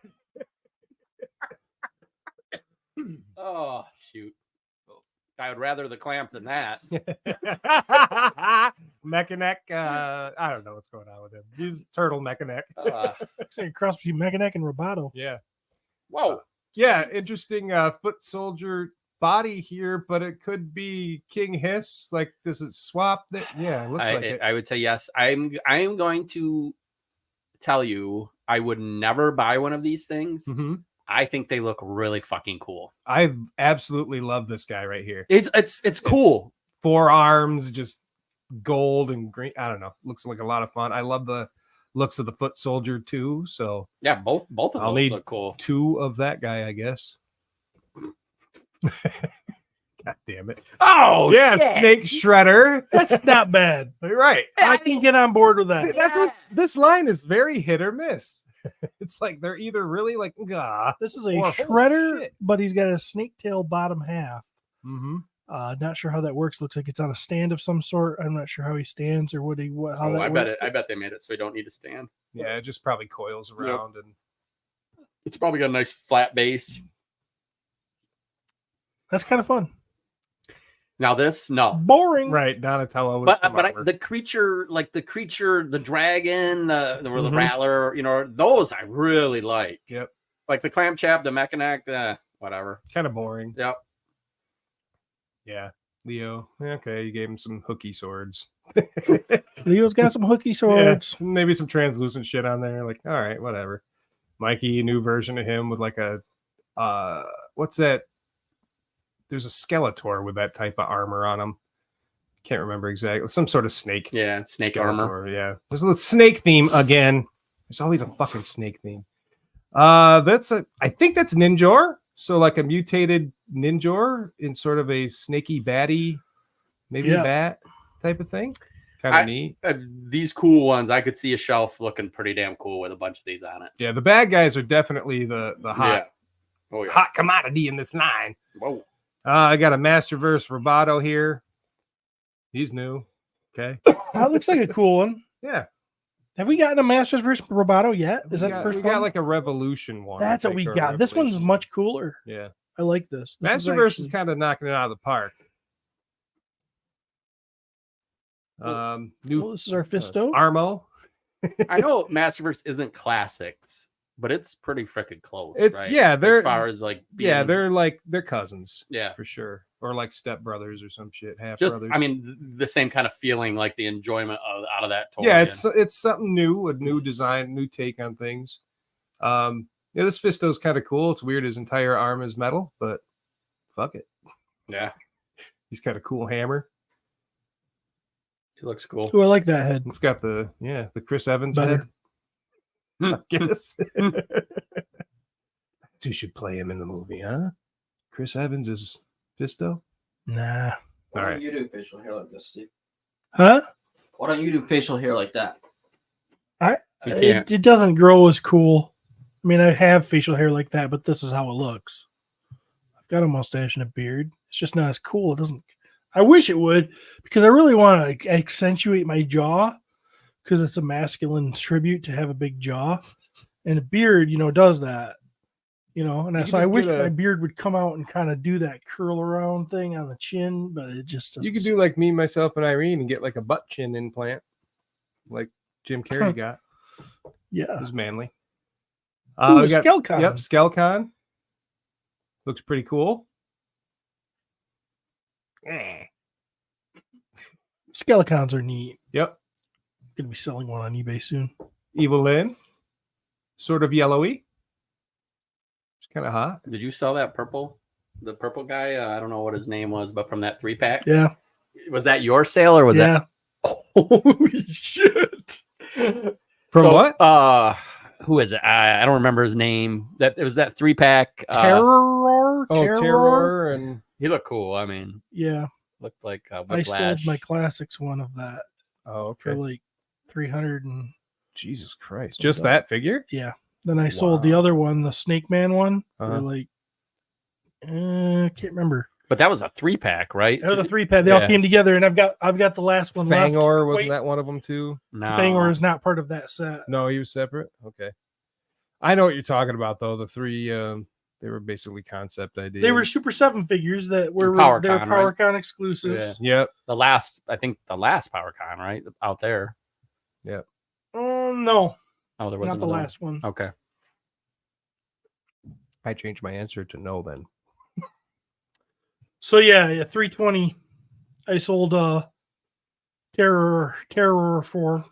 Oh, shoot. I would rather the clamp than that. Mechaneck. I don't know what's going on with him. He's turtle mechaneck. It's like a cross between Mechaneck and Roboto. Yeah. Whoa. Yeah. Interesting foot soldier body here, but it could be King Hiss. Like, does it swap that? Yeah, it looks like it. I would say yes. I'm going to tell you I would never buy one of these things. Mhm. I think they look really fucking cool. I absolutely love this guy right here. It's cool. Forearms, just gold and green. I don't know. Looks like a lot of fun. I love the looks of the foot soldier too. So Yeah, both of I'll those need look cool. 2 of that guy, I guess. God damn it. Oh Yeah, shit. Snake Shredder. That's not bad. You're right. I can get on board with that. That's what, this line is very hit or miss. It's like they're either really like, gah. This is a Or, holy shredder, shit. but he's got a snake tail bottom half. Mm-hmm. Not sure how that works. Looks like it's on a stand of some sort. I'm not sure how he stands or how that I works. bet they made it so we don't need to stand. Yeah, it just probably coils around and It's probably got a nice flat base. That's kind of fun. Now this, no. Boring. right. Donatello was But from but armor. the creature, the dragon, the Mhm. rattler, those I really like. Yep. Like the clamp chap, the mechaneck, whatever. Kind of boring. Yep. Yeah. Leo. Okay, you gave him some hooky swords. Leo's got some hooky swords. Yeah, maybe some translucent shit on there. Like, all right, whatever. Mikey, new version of him with like a what's that? There's a Skeletor with that type of armor on him. Can't remember exactly. Some sort of snake. Yeah, snake Skeletor, armor. Yeah. There's a little snake theme again. There's always a fucking snake theme. I think that's Ninjor. So like a mutated Ninjor in sort of a snaky batty, maybe Yeah. bat type of thing. Kind of neat. These cool ones, I could see a shelf looking pretty damn cool with a bunch of these on it. Yeah, the bad guys are definitely the hot Yeah. Oh yeah. hot commodity in this line. Whoa. I got a Masterverse Roboto here. He's new. Okay. That looks like a cool one. Yeah. Have we gotten a Masters versus Roboto yet? Is We that got- the first we one? got like a Revolution one. That's I what we think, or a got. This one's Revolution. much cooler. Yeah. I like this. This Masterverse is actually- kind of knocking it out of the park. New Well, this is our Fisto. Armo. I know Masterverse isn't classics, but it's pretty freaking close. It's- right? yeah, they're- as far as like Yeah, being- they're cousins yeah. for sure, or like step brothers or some shit, half Just brothers. I mean the same kind of feeling, like the enjoyment out of that toy. yeah, and- it's something new, a new design, new take on things. Yeah, this Fisto's kind of cool. It's weird his entire arm is metal, but fuck it. yeah, He's got a cool hammer. it looks cool. Oh, I like that head. It's got the Chris Evans Better. head. I guess. You should play him in the movie, huh? Chris Evans is Fisto. Nah. Why All don't right. you do facial hair like this, Steve? Huh? Why don't you do facial hair like that? You can't. It doesn't grow as cool. I mean, I have facial hair like that, but this is how it looks. I've got a mustache and a beard. It's just not as cool. It doesn't I wish it would, because I really want to accentuate my jaw, because it's a masculine tribute to have a big jaw, and a beard, does that. And You so can I just wish get a- my beard would come out and kind of do that curl around thing on the chin, but it just doesn't. You could do like me, myself, and Irene and get like a butt chin implant, like Jim Carrey got. Yeah. It was manly. Ooh, We got, Skelcon. Yep, Skelcon. Looks pretty cool. Skelecons are neat. Yep. Gonna be selling one on eBay soon. Evil Lynn. Sort of yellowy. It's kind of hot. Did you sell that purple? The purple guy? I don't know what his name was, but from that 3-pack. Yeah. Was that your sale or was that? Holy shit! From what? Who is it? I don't remember his name. That it was that 3-pack. Terror. Terror and He looked cool. I mean, Yeah. looked like I Whiplash. sold my classics one of that for like 300 and Jesus Christ! Just that figure? yeah. Then I sold the other one, the Snake Man one, for like I can't remember. But that was a 3-pack, right? That was a 3-pack. They all Yeah. came together, and I've got the last one left. Fangor, wasn't Wait, that one of them too? No. Fangor is not part of that set. No, he was separate. Okay, I know what you're talking about though. The three, they were basically concept ideas. They were Super 7 figures that were PowerCon, they were right? PowerCon exclusives. Yeah. Yep. I think the last PowerCon, right? Out there. No, Oh, there wasn't not the another one. last one. Okay. I changed my answer to no then. So yeah, 320. I sold Terror 4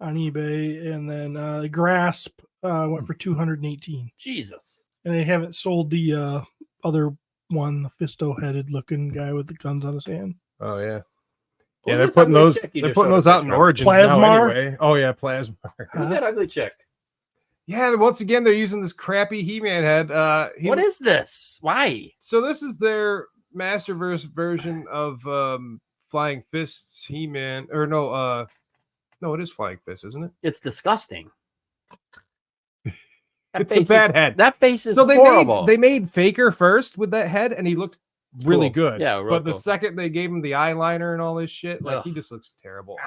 on eBay, and then Grasp went for 218. Jesus. And I haven't sold the other one, the Fisto-headed looking guy with the guns on his hand. Oh yeah. What Yeah, was they're this putting ugly those. chick you They're just putting showed those a out in picture of? Origins now Plasmar? anyway. Oh yeah, Plasmar. Who's that ugly chick? Yeah, once again they're using this crappy He-Man head. What is this? Why? So this is their Masterverse version of Flying Fists He-Man, or no, it is Flying Fist, isn't it? It's disgusting. That It's a face bad is- head. That face is So horrible. they made Faker first with that head, and he looked really Cool. good. Yeah, real but the cool. second they gave him the eyeliner and all this shit, like Ugh. he just looks terrible.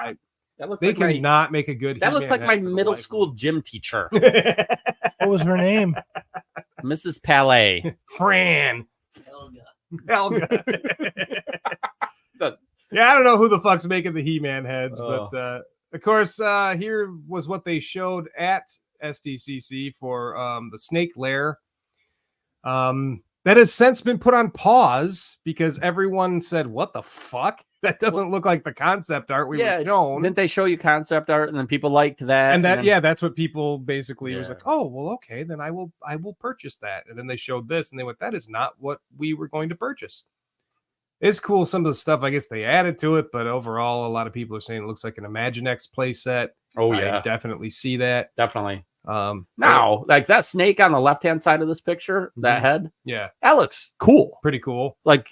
that looks They like my, cannot make a good. that looks He-Man like my head for the middle life of school them. gym teacher, What was her name? Mrs. Palais. Fran. Helga. The- Yeah, I don't know who the fuck's making the He-Man heads, Oh. but of course, here was what they showed at SDCC for the Snake Lair. That has since been put on pause because everyone said, "What the fuck? That doesn't look like the concept art we were shown." Didn't they show you concept art and then people liked that? And that, then- yeah, that's what people basically was Yeah. like, "Oh, well, okay, then I will purchase that." And then they showed this, and they went, "That is not what we were going to purchase." It's cool. Some of the stuff, I guess they added to it, but overall, a lot of people are saying it looks like an Imaginext playset. Oh I yeah, definitely see that. definitely. Now, Now, like that snake on the left-hand side of this picture, that Mhm. head, yeah, that looks cool. pretty cool. Like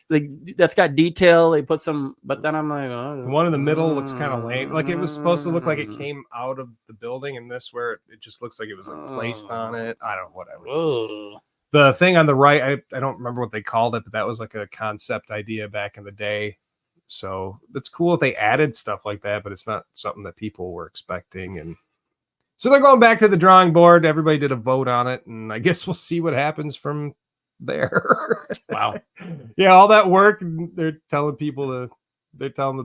that's got detail. They put some, but then I'm like, oh, The one in the middle looks kind of lame. Like it was supposed to look like Mm. it came out of the building, and this where it just looks like it was like, placed on it. I don't know, whatever. Ugh. The thing on the right, I don't remember what they called it, but that was like a concept idea back in the day. So it's cool if they added stuff like that, but it's not something that people were expecting. And so they're going back to the drawing board. Everybody did a vote on it, and I guess we'll see what happens from there. Wow. Yeah, all that work, and they're telling the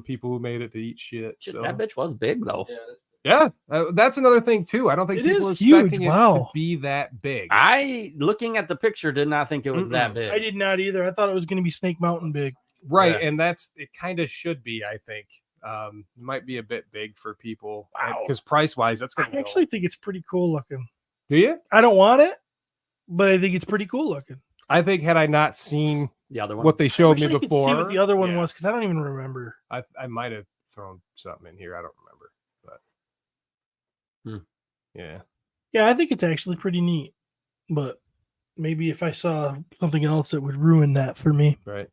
people who made it to eat shit. Shit, So that bitch was big though. yeah, that's another thing too. I don't think It people are is huge, expecting it to wow. be that big. I, looking at the picture, did not think it was that Mm-mm. big. I did not either. I thought it was going to be Snake Mountain big. Right, Yeah. and it kind of should be. I think might be a bit big for people. Wow. Because price wise, that's I gonna actually think it's pretty cool looking. do you? I don't want it, but I think it's pretty cool looking. I think had I not seen The other one. what they I showed wish me I could see before, what the other one yeah, was, because I don't even remember. I might have thrown something in here. I don't remember, but yeah, Yeah, I think it's actually pretty neat, but maybe if I saw something else that would ruin that for me. right.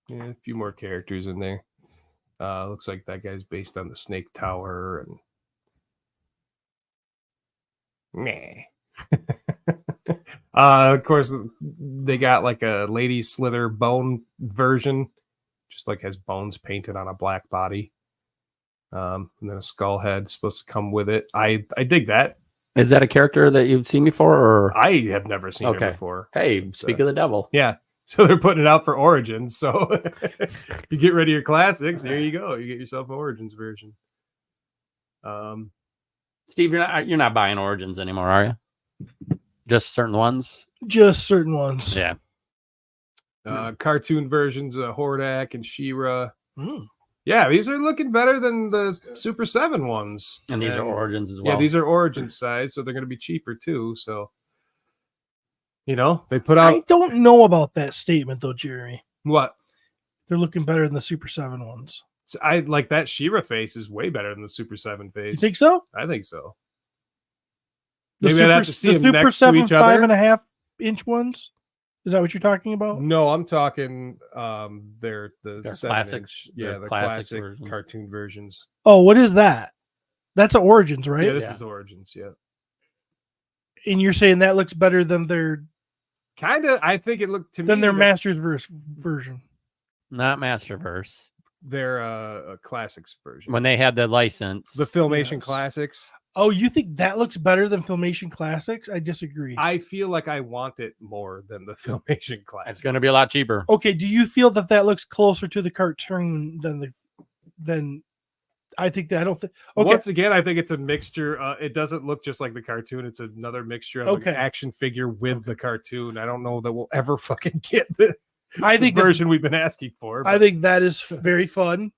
Yeah, a few more characters in there. Looks like that guy's based on the Snake Tower and meh. Of course, they got like a Lady Slither bone version, just like has bones painted on a black body. And then a skull head supposed to come with it. I dig that. Is that a character that you've seen before? Or I have never seen Okay. it before. hey, speak of the devil. Yeah. So they're putting it out for Origins. So you get rid of your classics. Here you go. You get yourself an Origins version. Steve, you're not buying Origins anymore, are you? Just certain ones. Just certain ones. Yeah. Cartoon versions of Hordak and She-Ra. Mm. Yeah, these are looking better than the Super 7 ones. And these are Origins as well. Yeah, these are Origin size, so they're going to be cheaper too. So, they put out I don't know about that statement though, Jeremy. what? They're looking better than the Super 7 ones. So I like that She-Ra face is way better than the Super 7 face. You think so? I think so. The Maybe I'd have to see the them Super next to 7 each other. 5.5-inch ones? Is that what you're talking about? No, I'm talking they're the They're 7 classics. inch. Yeah, They're the classic classic version. cartoon versions. Oh, what is that? That's an Origins, right? Yeah, this Yeah. is Origins, yeah. And you're saying that looks better than their Kind of, I think it looked to me like Masters version. Not Masterverse. their a classics version. When they had the license. The Filmation Yes. classics. Oh, you think that looks better than Filmation Classics? I disagree. I feel like I want it more than the Filmation classics. it's going to be a lot cheaper. Okay, do you feel that looks closer to the cartoon than I think that I don't think. Okay, Once again, I think it's a mixture. It doesn't look just like the cartoon. It's another mixture of Okay. an action figure with the cartoon. I don't know that we'll ever fucking get the I think version we've been asking for. I but- think that is very fun.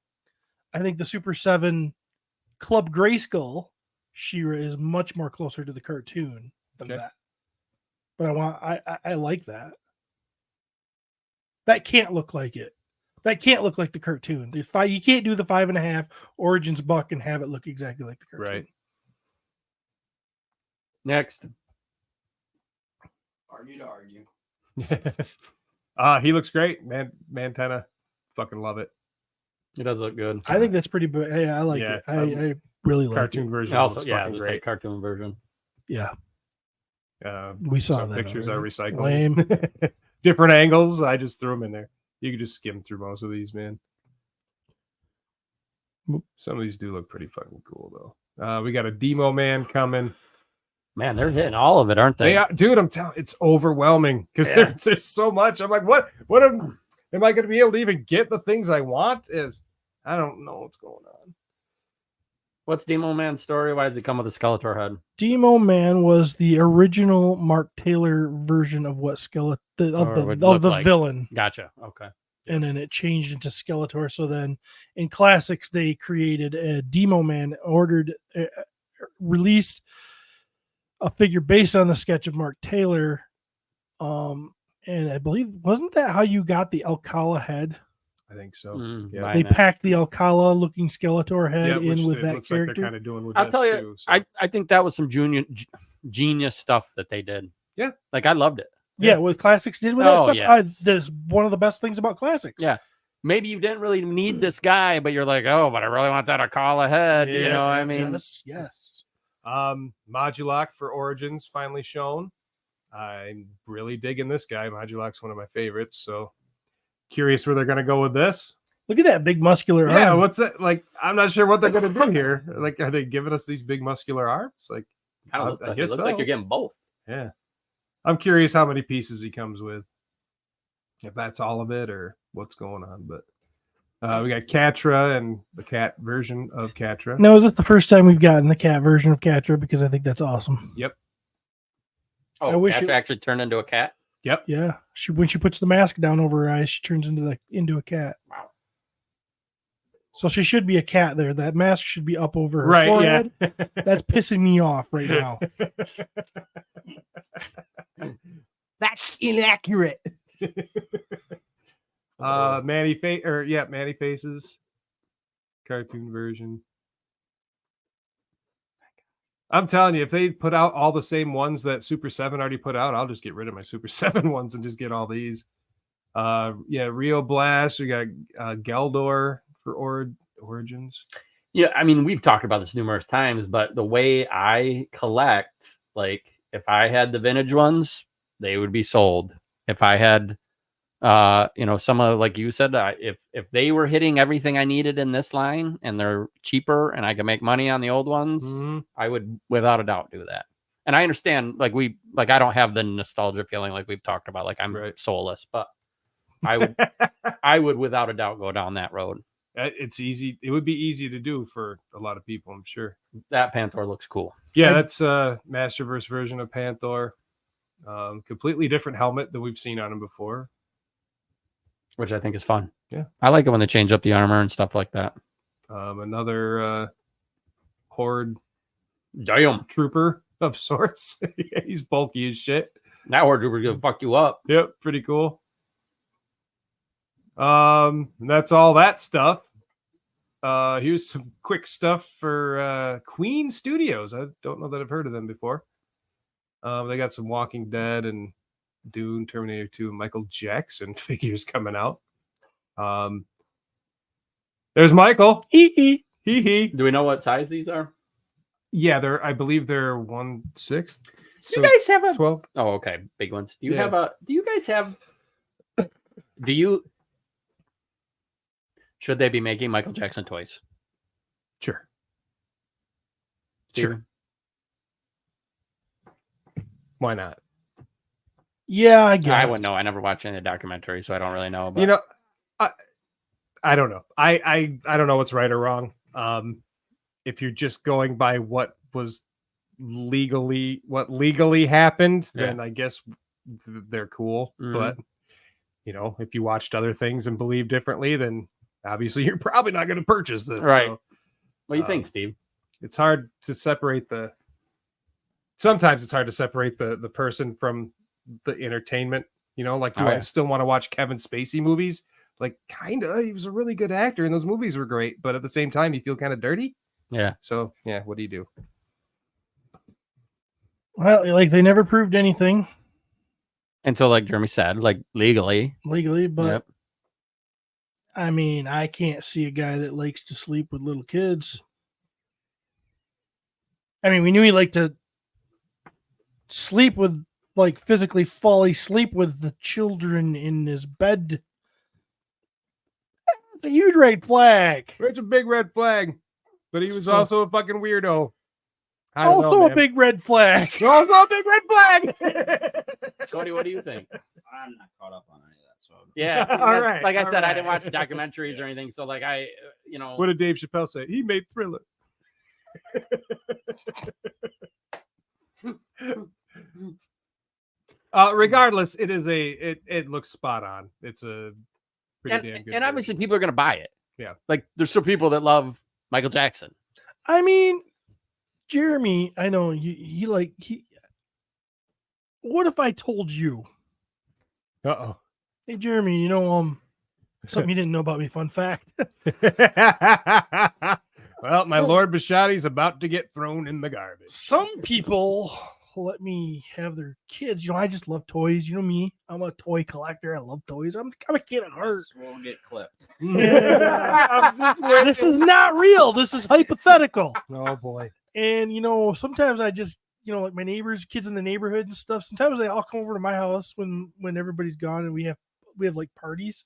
I think the Super 7 Club Grayskull She-Ra is much more closer to the cartoon than Okay. that. But I like that. That can't look like it. That can't look like the cartoon. You can't do the 5.5 Origins buck and have it look exactly like the cartoon. Right. Next. Argue to argue. He looks great, man. Mantena, fucking love it. It does look good. I think that's pretty. Hey, I like Yeah, it. I really like Cartoon it. version Also, looks yeah, fucking the great. cartoon version. Yeah, We we saw that pictures are already. recycled. Lame. Different angles. I just threw them in there. You can just skim through most of these, man. Some of these do look pretty fucking cool, though. We got a Demo Man coming. Man, they're hitting all of it, aren't they? They are, dude. I'm telling, it's overwhelming because Yeah. there's so much. I'm like, what am I going to be able to even get the things I want? I don't know what's going on. What's Demo Man's story? Why does he come with a Skeletor head? Demo Man was the original Mark Taylor version of what Or would of look the like. villain, Gotcha. Okay. and then it changed into Skeletor. So then, in Classics, they created a Demo Man, released a figure based on the sketch of Mark Taylor, and I believe wasn't that how you got the Alcala head? I think so. Mm, Yeah. buying They that. packed the Alcala looking Skeletor head which in with it that looks like character. they're kind of doing with I'll this tell you, too. So. I think that was some genius stuff that they did. Yeah. Like I loved it. Yeah, what Classics did with that Oh, stuff. yes. That's one of the best things about Classics. Yeah. Maybe you didn't really need this guy, but you're like, oh, but I really want that Akala head. You Yeah. know, what I mean, yes. Modulok for Origins finally shown. I'm really digging this guy. Modulok's one of my favorites. So curious where they're going to go with this. Look at that big muscular Yeah, arm. what's that? Like, I'm not sure what they're going to do here. Like, are they giving us these big muscular arms? Like, kind I of look like, guess it looks like so. you're getting both. yeah. I'm curious how many pieces he comes with. If that's all of it or what's going on. But we got Catra and the cat version of Catra. Now, is this the first time we've gotten the cat version of Catra? Because I think that's awesome. Oh, I wish Catra it- actually turned into a cat. Yeah, when she puts the mask down over her eyes, she turns into a cat. Wow. So she should be a cat there. That mask should be up over her Right, forehead. yeah. That's pissing me off right now. That's inaccurate. Manny Faces cartoon version. I'm telling you, if they put out all the same ones that Super 7 already put out, I'll just get rid of my Super 7 ones and just get all these. Rio Blast. We got Geldor for Origins. Yeah, I mean, we've talked about this numerous times, but the way I collect, like, if I had the vintage ones, they would be sold. If I had, some of, like you said, if they were hitting everything I needed in this line and they're cheaper and I can make money on the old ones, I would without a doubt do that. And I understand, I don't have the nostalgia feeling like we've talked about, like I'm soulless, but I would without a doubt go down that road. It's easy. It would be easy to do for a lot of people, I'm sure. That Panther looks cool. Yeah, that's a Masterverse version of Panther. Completely different helmet than we've seen on him before, which I think is fun. Yeah, I like it when they change up the armor and stuff like that. Another Horde trooper of sorts. He's bulky as shit. That Horde trooper's gonna fuck you up. Yep, pretty cool. That's all that stuff. Here's some quick stuff for Queen Studios. I don't know that I've heard of them before. They got some Walking Dead and Dune, Terminator 2, and Michael Jackson figures coming out. There's Michael. Hee hee. Do we know what size these are? Yeah, I believe they're 1/6. So you guys have a 12. Oh, okay, big ones. Do you guys have? Should they be making Michael Jackson toys? Sure. Steven? Sure. Why not? Yeah, I guess. I wouldn't know. I never watched any of the documentary, so I don't really know. But... I don't know. I don't know what's right or wrong. If you're just going by what legally happened, then I guess they're cool. But if you watched other things and believe differently, then obviously you're probably not going to purchase this. Right. So, what do you think, Steve? It's hard to separate sometimes it's hard to separate the person from the entertainment, like, do I still want to watch Kevin Spacey movies? Like, kind of, he was a really good actor and those movies were great, but at the same time, you feel kind of dirty. Yeah. So, yeah, what do you do? Well, they never proved anything. And so, like Jeremy said, legally, but I mean, I can't see a guy that likes to sleep with little kids. I mean, we knew he liked to sleep with, physically fall asleep with the children in his bed. It's a huge red flag. It's a big red flag. But he was also a fucking weirdo. A big red flag. Also a big red flag. Cody, what do you think? I'm not caught up on any of that. So yeah, all right. Like I said, I didn't watch the documentaries or anything. So what did Dave Chappelle say? He made Thriller. Regardless, it looks spot on. It's a pretty damn good. And obviously, people are going to buy it. Yeah, there's still people that love Michael Jackson. I mean, Jeremy, I know he. What if I told you? Uh-oh. Hey, Jeremy, something you didn't know about me. Fun fact. Well, my Lord Bashotti's about to get thrown in the garbage. Some people let me have their kids. I just love toys. You know me. I'm a toy collector. I love toys. I'm a kid at heart. We'll get clipped. This is not real. This is hypothetical. Oh boy. And sometimes I just like my neighbors, kids in the neighborhood and stuff. Sometimes they all come over to my house when everybody's gone and we have parties,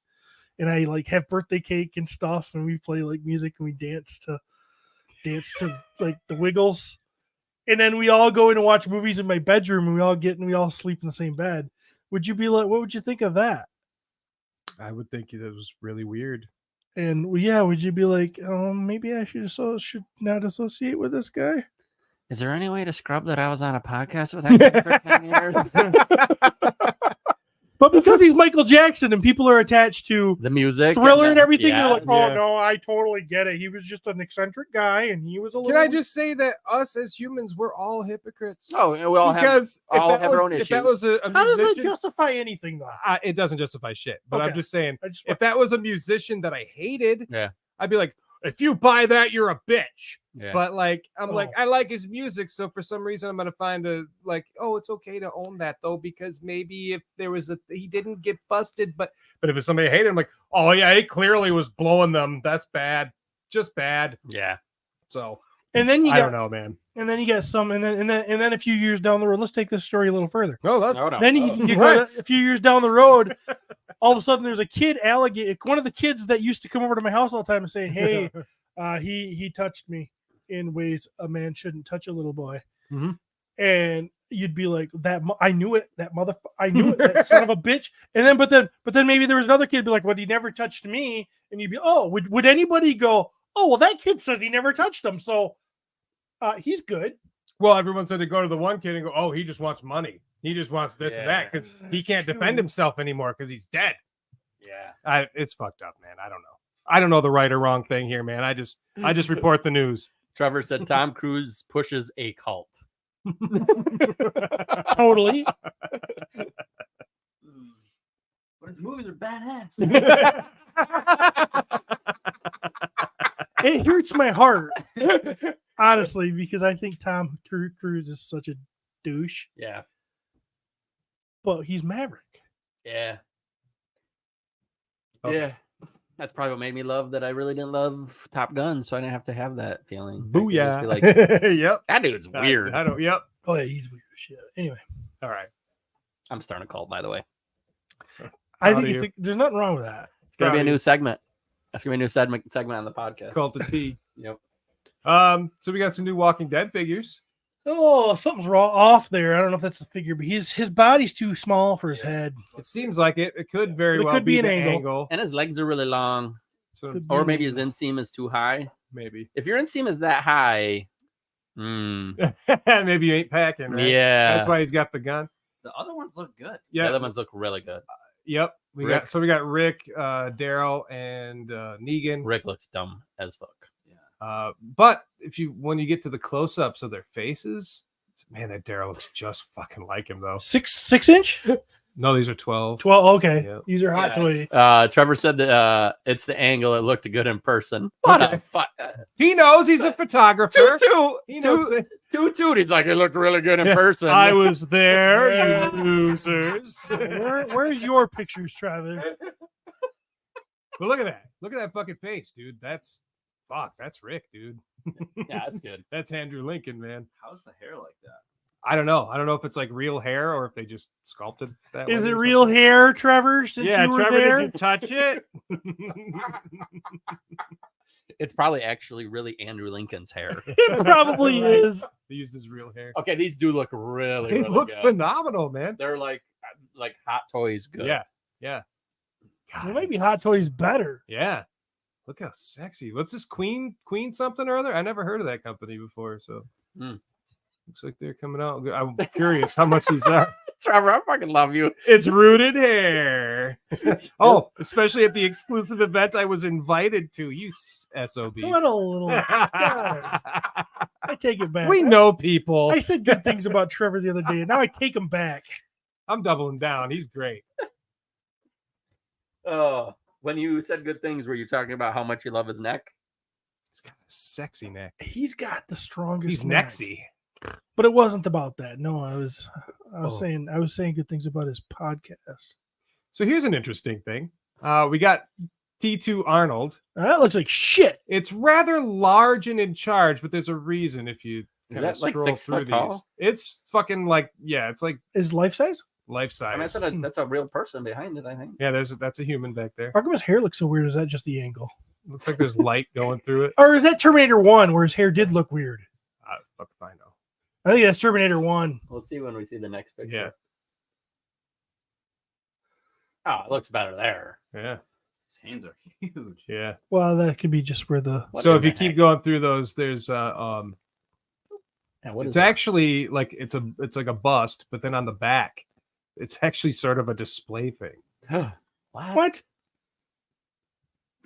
and I have birthday cake and stuff, and we play music and we dance to the Wiggles. And then we all go in and watch movies in my bedroom, and we all sleep in the same bed. Would you be like, what would you think of that? I would think that was really weird. And would you be like, maybe I should not associate with this guy? Is there any way to scrub that I was on a podcast with that guy for 10 years? But because he's Michael Jackson and people are attached to the music, Thriller and everything, yeah, they're like, oh no, I totally get it. He was just an eccentric guy, and he was a little. Can I just say that us as humans, we're all hypocrites? Oh, we all have our own issues. If that was a how does musician, that justify anything, though? It doesn't justify shit. But Okay. I'm just saying, if that was a musician that I hated, Yeah. I'd be like, if you buy that, you're a bitch. Yeah. But I like his music, so for some reason I'm gonna find it's okay to own that though, because maybe if there was he didn't get busted, but if it's somebody I hated, I'm like, oh yeah, he clearly was blowing them. That's bad, just bad. Yeah. So And then you I got don't know, man. and then you got some, and then a few years down the road. Let's take this story a little further. No, that's No, no. Then Oh. you go a few years down the road. All of a sudden, there's a kid alligator. One of the kids that used to come over to my house all the time and say, "Hey, he touched me in ways a man shouldn't touch a little boy." Mhm. And you'd be like, "That I knew it. That I knew it. That son of a bitch." And then, but then maybe there was another kid be like, "Well, he never touched me." And you'd be, "Oh, would anybody go? Oh, well, that kid says he never touched him, so he's good." Well, everyone said to go to the one kid and go, "Oh, he just wants money. He just wants this and that because he can't defend himself anymore because he's dead." Yeah. It's fucked up, man. I don't know. I don't know the right or wrong thing here, man. I just report the news. Trevor said Tom Cruise pushes a cult. Totally. But his movies are badass. It hurts my heart, honestly, because I think Tom Cruise is such a douche. Yeah. But he's Maverick. Yeah. Okay. Yeah. That's probably what made me love that I really didn't love Top Gun, so I didn't have to have that feeling. I could just be like, Yep. that dude's weird. I don't. Yep. Oh yeah, he's weird as shit. Anyway, All right. I'm starting a cult, by the way. I Proud think of there's nothing wrong with that. It's gonna be a Proud of new you. segment. That's gonna be a new segment on the podcast. Cult of tea. Yep. So we got some new Walking Dead figures. Oh, something's wrong off there. I don't know if that's the figure, but his body's too small for his head. It seems like it. It could very But it well could be an the angle. And his legs are really long, So Could be or an maybe his angle. inseam is too high. maybe. If your inseam is that high, Maybe you ain't packing, right? yeah, That's why he's got the gun. The other ones look good. the Yeah. other ones look really good. Yep. We Rick. got Rick, Daryl, and Negan. Rick looks dumb as fuck. But when you get to the close-ups of their faces, man, that Daryl looks just fucking like him though. 6 inch? No, these are 12. 12. Okay, Yep. these are hot Yeah. toys. Trevor said that it's the angle. It looked good in person. What Okay. a fuck. He knows he's a photographer. He knows Toot. He's like, it looked really good in person. I was there, Yeah. you losers. Where's your pictures, Travis? But look at that. Look at that fucking face, dude. That's Rick, dude. Yeah, that's good. That's Andrew Lincoln, man. How's the hair like that? I don't know. I don't know if it's like real hair or if they just sculpted that. Is way it or real something. hair, Trevor? Since Yeah, you were Trevor, there? did you touch it? It's probably actually really Andrew Lincoln's hair. It probably is. They used his real hair. Okay, these do look really, They really look good. phenomenal, man. They're like Hot Toys good. Yeah, yeah. It might be Hot Toys better. Yeah. Look how sexy. What's this Queen something or other? I never heard of that company before, so Mm. looks like they're coming out. I'm curious how much these are. Trevor, I fucking love you. It's rooted hair. Oh, especially at the exclusive event I was invited to. You SOB. What a little. God, I take it back. We know people. I said good things about Trevor the other day, and now I take them back. I'm doubling down. He's great. When you said good things, were you talking about how much you love his neck? He's got a sexy neck. He's got the strongest. He's neck. nexy. But it wasn't about that. No, I was Oh. saying good things about his podcast. So here's an interesting thing. We got T2 Arnold. That looks like shit. It's rather large and in charge, but there's a reason if you kind of that like scroll 6 through foot these. tall? It's fucking like, yeah, it's like Is life size? life I mean, size. that's a real person behind it, I think. Yeah, that's a human back there. How come his hair looks so weird? Is that just the angle? Looks like there's light going through it. Or is that Terminator 1 where his hair did look weird? Fuck if I know. I think that's Terminator 1. We'll see when we see the next picture. Yeah. Oh, it looks better there. Yeah. His hands are huge. Yeah. Well, that could be just where the. What So in if you the keep heck? going through those, there's Yeah, what it's is that? actually like it's like a bust, but then on the back, it's actually sort of a display thing. What?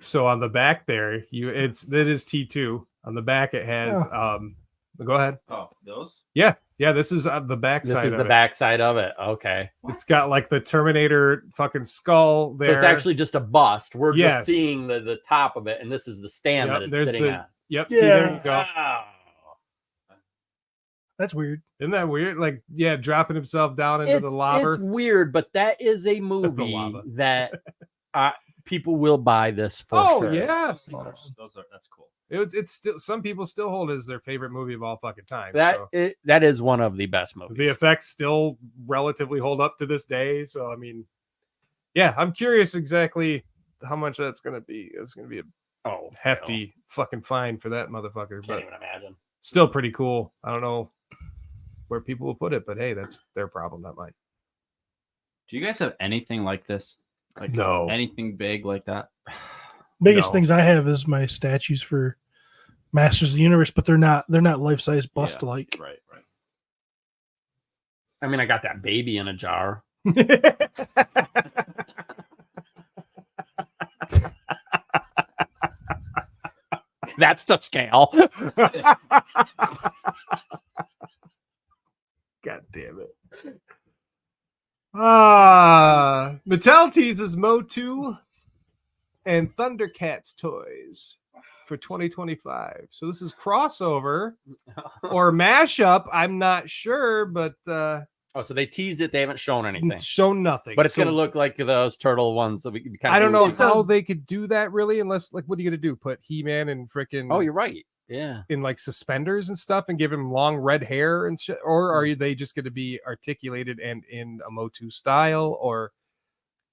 So on the back there, that is T2. On the back it has go ahead. Oh, those? Yeah, this is the back This side is of the it. back side of it. Okay. It's got like the Terminator fucking skull there. So it's actually just a bust. We're Yes. just seeing the top of it, and this is the stand Yep, that it's there's sitting the- on. Yep, see there you go. Oh. That's weird. Isn't that weird? Like, yeah, dropping himself down into the lava. It's weird, but that is a movie lava. that people will buy this for Oh sure. yeah, That's cool. it's still some people still hold it as their favorite movie of all fucking time. That So. that is one of the best movies. The effects still relatively hold up to this day. So I mean, yeah, I'm curious exactly how much that's gonna be. It's gonna be a hefty fucking fine for that motherfucker, Can't but even imagine. still pretty cool. I don't know where people will put it, but hey, that's their problem, not mine. Do you guys have anything like this? Like No. anything big like that? Biggest No. things I have is my statues for Masters of the Universe, but they're not life size bust like. Right. I mean, I got that baby in a jar. That's the scale. God damn it. Mattel teases Motu and Thundercats toys for 2025. So this is crossover or mashup. I'm not sure, but Oh, so they teased it. They haven't shown anything. shown nothing. But it's So going to look like those turtle ones. So we can kind of I don't know It how does. they could do that really, unless like, what are you gonna do? Put He-Man in freaking Oh, you're right. Yeah. in like suspenders and stuff, and give him long red hair and shit, or are they just going to be articulated and in a Motu style? Or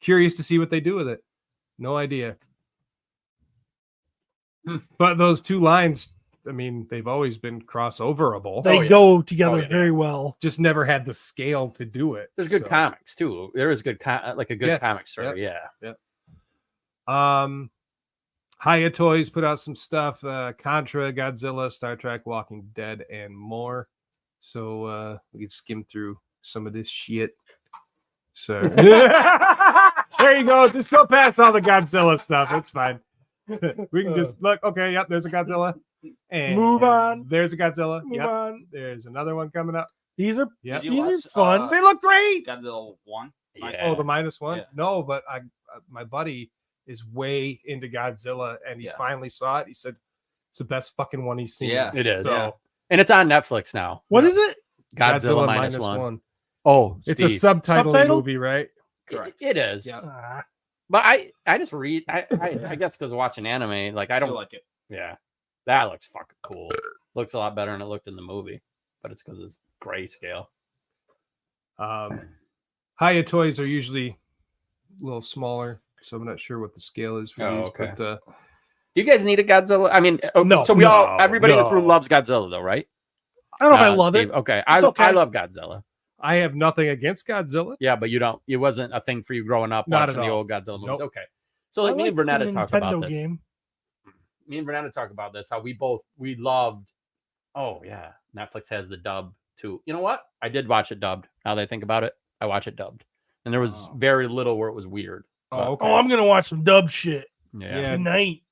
curious to see what they do with it. No idea. But those two lines, I mean, they've always been crossoverable. They yeah. go together Oh, yeah. very well. Just never had the scale to do it. There's good so. comics too. There is good, like a good Yes. comic story. Yeah. Hiya Toys put out some stuff, Contra, Godzilla, Star Trek, Walking Dead, and more. So we can skim through some of this shit. So there you go. Just go past all the Godzilla stuff. It's fine. We can just look. Okay, yep, there's a Godzilla. And Move on. There's a Godzilla. Move Yep. on. There's another one coming up. These are Yep. Did you these are watch, fun. They look great. Godzilla 1? Yeah. Oh, the -1? Yeah. No, but my buddy is way into Godzilla, and he Yeah. finally saw it. He said it's the best fucking one he's seen. Yeah. It is. So, Yeah. And it's on Netflix now. What Yeah. is it? Godzilla, minus one. Oh, It's a Steve. subtitle Subtitle? movie, right? It is. Yeah. Ah, But I just read. I guess because watching anime, like I I don't. like it. Yeah. That looks fucking cool. Looks a lot better than it looked in the movie, but it's because it's grayscale. Hiya Toys are usually a little smaller, so I'm not sure what the scale is for Oh, these. okay. But Do you guys need a Godzilla? I mean, No, So everybody in this no. room loves Godzilla, though, right? I don't know if I love Steve? it. Okay, It's okay. I love Godzilla. I have nothing against Godzilla. Yeah, but you don't. It wasn't a thing for you growing up Not watching at the all. old Godzilla movies. Nope. Okay, so like I me and liked the Bernetta talk about Nintendo this. game. Me and Bernetta talk about this. How we loved. Oh yeah, Netflix has the dub too. You know what? I did watch it dubbed. Now that I think about it, I watch it dubbed, and there was Oh. very little where it was weird. Oh, okay. Oh, I'm gonna watch some dub shit Yeah, Yeah. tonight.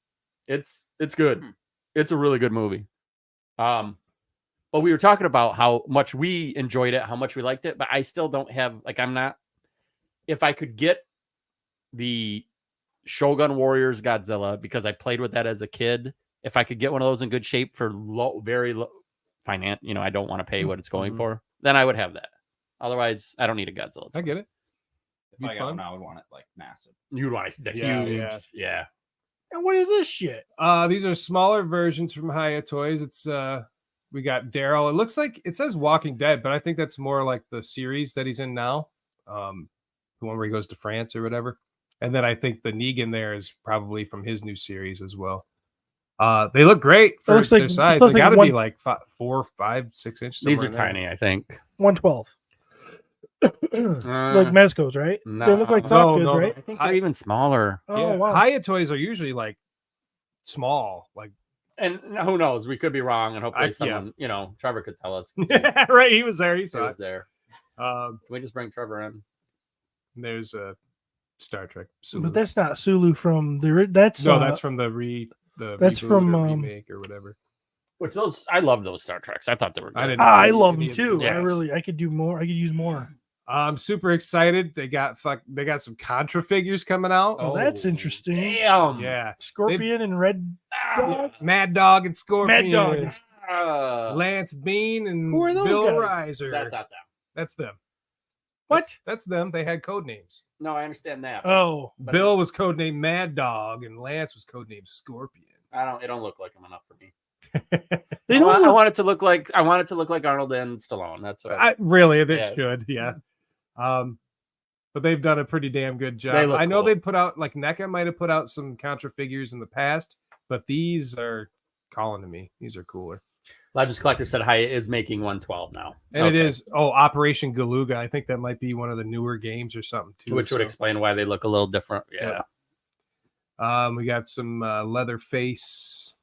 it's good. Hmm. It's a really good movie. But we were talking about how much we enjoyed it, how much we liked it, but I still don't have like I'm not. If I could get the Shogun Warriors Godzilla because I played with that as a kid, if I could get one of those in good shape for very low finance, I don't want to pay what it's going Mhm. for, then I would have that. Otherwise, I don't need a Godzilla. I get it. If Be I got fun. one, I would want it like massive. You want the Yeah, huge, yeah. And what is this shit? These are smaller versions from Hiya Toys. It's we got Daryl. It looks like it says Walking Dead, but I think that's more like the series that he's in now. The one where he goes to France or whatever. And then I think the Negan there is probably from his new series as well. They look great for looks like- their it size. looks They like got to one- be like 4, 5, 6 inches. These somewhere are in there. tiny, I think. 112. Like Mezco's, right? They look like No, soft goods, no, right? I think they're even smaller. Oh Yeah, wow. Hiya Toys are usually like small, like And who knows? We could be wrong, and hopefully yeah. someone, Trevor could tell us. right. He was there. He He saw was it. there. Um, Can we just bring Trevor in? there's a Star Trek. But that's not Sulu from the. That's that's from the that's reboot from, or remake or whatever. Which I love those Star Treks. I thought they were good. I didn't- I love them Any of too. these. I could do more. I could use more. I'm super excited. They got some Contra figures coming out. Oh, that's interesting. Damn. Yeah, Scorpion and Red Dog. Mad Dog and Scorpion. Mad Dog. Ah. Lance Bean and Who are those Bill guys? Reiser. That's not them. That's them. What? That's them. They had code names. No, I understand that. Oh, But Bill was codenamed Mad Dog, and Lance was codenamed Scorpion. It don't look like him enough for me. they I don't. want it to look like Arnold and Stallone. That's what Really, they Yeah. should, yeah. But they've done a pretty damn good job. They look I know cool. they put out, like NECA might have put out some Contra figures in the past, but these are calling to me. These are cooler. Legends Collector said Hiya is making 112 now. And it is, Operation Galuga. I think that might be one of the newer games or something too. Which would explain why they look a little different. Yeah. We got some Leatherface.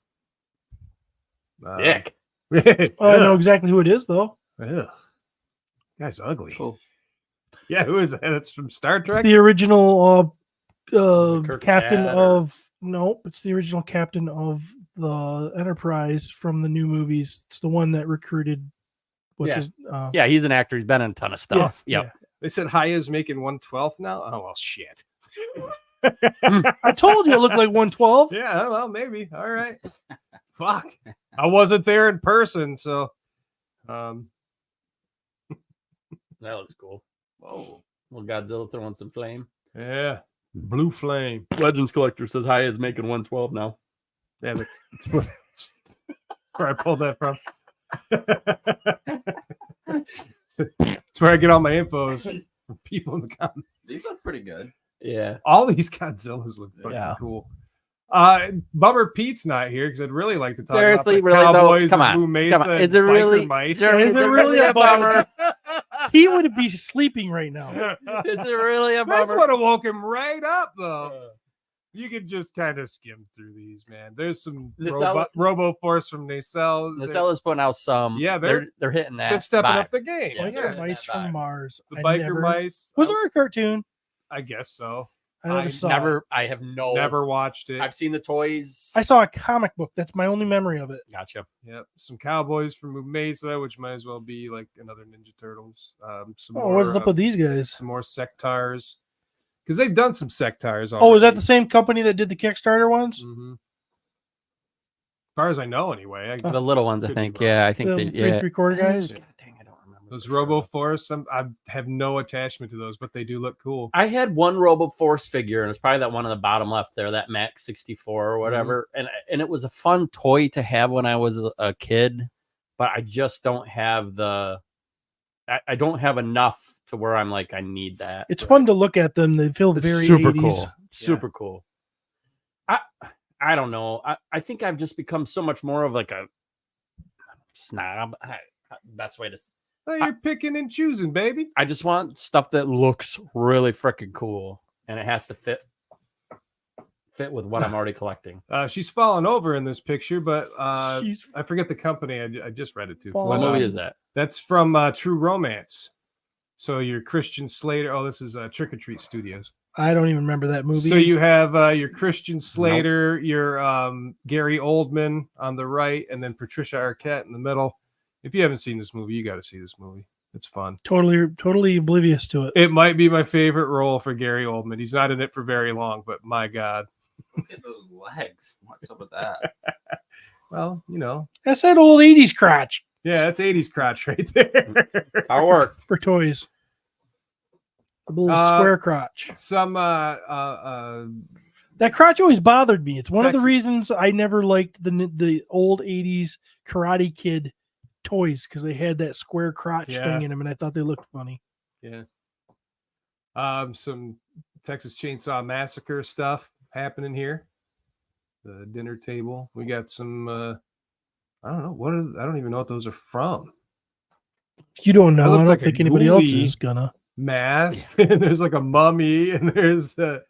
Dick. I know exactly who it is, though. Ugh. Guy's ugly. Cool. Yeah, who is that? That's from Star Trek. The original Kirk captain Cat or- of nope, it's the original captain of the Enterprise from the new movies. It's the one that recruited. Yeah. Uh, Yeah, he's an actor. He's been in a ton of stuff. yeah, Yep. They said Haya's making 112 now. Oh well, shit. I told you it looked like 112. Yeah, well, maybe. All right. Fuck. I wasn't there in person, so That looks cool. Whoa. Little Godzilla throwing some flame. yeah. Blue flame. Legends Collector says Hiya is making 112 now. Damn it. That's where I pulled that from. That's where I get all my infos from people in the comments. These look pretty good. Yeah. All these Godzillas look fucking Yeah. cool. Bummer Pete's not here because I'd really like to talk Seriously, about the really, though? Cowboys Come of on, Blue Mesa come on. and Is it Biker really- Mice. is there- Is it really a bummer? He would be sleeping right now. Is it really a That's bummer? what woke him right up, though. You could just kind of skim through these, man. There's some Nacelle- Robo Force from Nacelle. Nacella's putting out some. Yeah, they're hitting that. They're stepping vibe. up the game. Yeah, Like they're the in mice that from vibe. Mars. The I biker never- mice. Was there a cartoon? I guess so. I never I saw. Never. It. I have no. Never watched it. I've seen the toys. I saw a comic book. That's my only memory of it. Gotcha. Yep. Some Cowboys from Blue Mesa, which might as well be like another Ninja Turtles. Some Oh, more, what's up with these guys? some more Sectars. Because they've done some Sectars already. Oh, is that the same company that did the Kickstarter ones? Mm-hmm. As far as I know, anyway. The little ones, I Could be think. wrong. Yeah, I think The they. 3 Yeah. 3/4 guys. God dang, I don't remember. Those for sure. Robo Force, I have no attachment to those, but they do look cool. I had one Robo Force figure, and it's probably that one on the bottom left there, that Max 64 or whatever. And it was a fun toy to have when I was a kid, but I just don't have I don't have enough to where I'm like, I need that. It's fun to look at them. They feel It's very super 80s. cool. Super cool. I don't know. I think I've just become so much more of like a snob. Best way to. Oh, you're picking and choosing, baby. I just want stuff that looks really freaking cool, and it has to fit with what I'm already collecting. She's fallen over in this picture, but She's I forget the company. I just read it too. Fallen What But, movie is that? That's from True Romance. So your Christian Slater. Oh, this is Trick or Treat Studios. I don't even remember that movie. So you have your Christian Slater, your Gary Oldman on the right, and then Patricia Arquette in the middle. If you haven't seen this movie, you got to see this movie. It's fun. totally oblivious to it. It might be my favorite role for Gary Oldman. He's not in it for very long, but my God. Look at those legs. What's up with that? Well, you know. That's that old 80s crotch Yeah, that's 80s crotch right there. How it work? for toys. The little Uh, square crotch. Some That crotch always bothered me. It's one of Texas. the reasons I never liked the old 80s Karate Kid toys, because they had that square crotch Yeah. thing in them, and I thought they looked funny. yeah. Some Texas Chainsaw Massacre stuff happening here. The dinner table. We got some I don't know I don't even know what those are from. If you don't know, looks I don't like a think anybody else ghoulie- is gonna. Mask. And there's like a mummy, and there's That's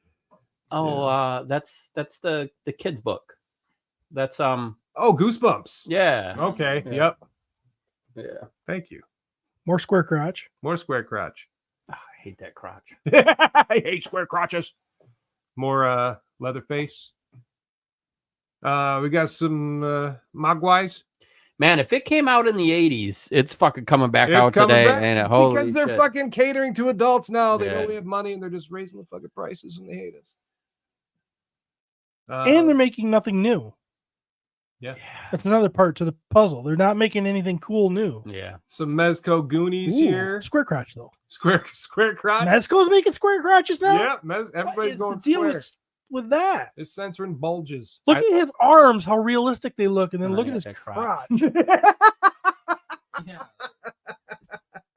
the kids book. That's Goosebumps. yeah. Okay. Yeah. Yep. Yeah. Thank you. More square crotch. More square crotch. Oh, I hate that crotch. I hate square crotches. More Leatherface. We got some Mogwais. Man, if it came out in the 80s, it's fucking coming back It's out coming today. back And holy because they're shit. fucking catering to adults now. They Yeah. know we have money and they're just raising the fucking prices and they hate us. And they're making nothing new. That's another part to the puzzle. They're not making anything cool new. Yeah. Some Mezco Goonies Ooh, here. Square crotch though. Square crotch. Mezco's making square crotches now. Yeah, What everybody's is going the deal square. with that? It's censoring bulges. Look at his arms, how realistic they look, and then Oh, look yeah, at his that crotch.